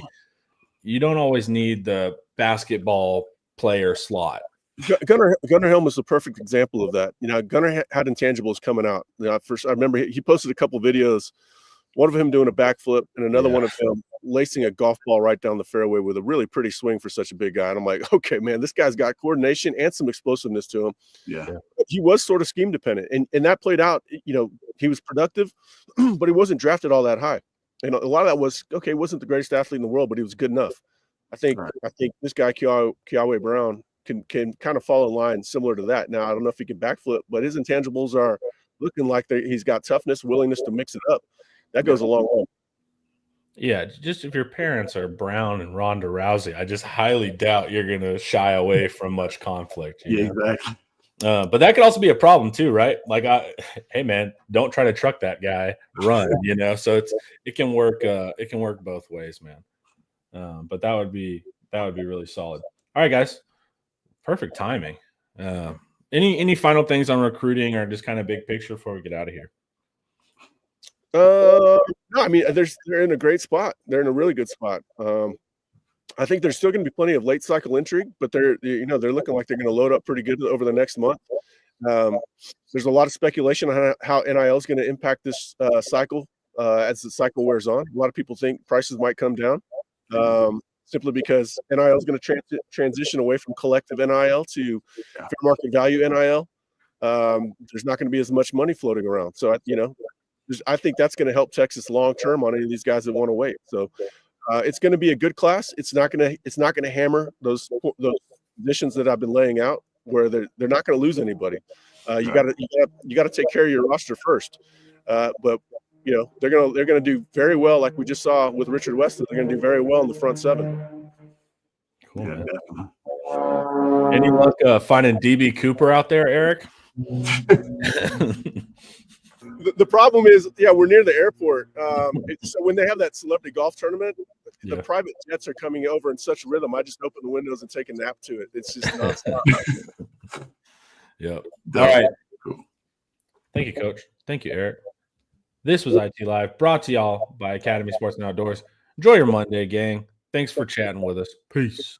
You don't always need the basketball player slot. Gunnar Helm is a perfect example of that. Gunnar had intangibles coming out. I remember he posted a couple videos, one of him doing a backflip and another one of him lacing a golf ball right down the fairway with a really pretty swing for such a big guy. And I'm like, okay, man, this guy's got coordination and some explosiveness to him. Yeah. He was sort of scheme dependent. And that played out. He was productive, but he wasn't drafted all that high. And a lot of that was, okay, he wasn't the greatest athlete in the world, but he was good enough. I think this guy, Kiawe Brown, can kind of fall in line similar to that. Now, I don't know if he can backflip, but his intangibles are looking like he's got toughness, willingness to mix it up. That goes a long way. Yeah, just if your parents are Brown and Ronda Rousey, I just highly doubt you're going to shy away from much conflict. Exactly. But that could also be a problem too, right? Like, hey man, don't try to truck that guy. Run, So it can work. It can work both ways, man. But that would be really solid. All right, guys, perfect timing. Any final things on recruiting or just kind of big picture before we get out of here? No, I mean, they're in a great spot. They're in a really good spot. I think there's still going to be plenty of late cycle intrigue, but they're looking like they're going to load up pretty good over the next month. There's a lot of speculation on how NIL is going to impact this cycle as the cycle wears on. A lot of people think prices might come down simply because NIL is going to transition away from collective NIL to fair market value NIL. There's not going to be as much money floating around. So, I think that's going to help Texas long term on any of these guys that want to wait. So it's going to be a good class. It's not going to hammer those positions that I've been laying out where they're not going to lose anybody. You got to take care of your roster first. But they're going to do very well, like we just saw with Richard Weston. They're going to do very well in the front seven. Cool. Yeah, any luck finding DB Cooper out there, Eric? The problem is, we're near the airport. So when they have that celebrity golf tournament, the private jets are coming over in such rhythm. I just open the windows and take a nap to it. It's just nonstop. Yep. All right. Cool. Thank you, Coach. Thank you, Eric. This was IT Live, brought to y'all by Academy Sports and Outdoors. Enjoy your Monday, gang. Thanks for chatting with us. Peace.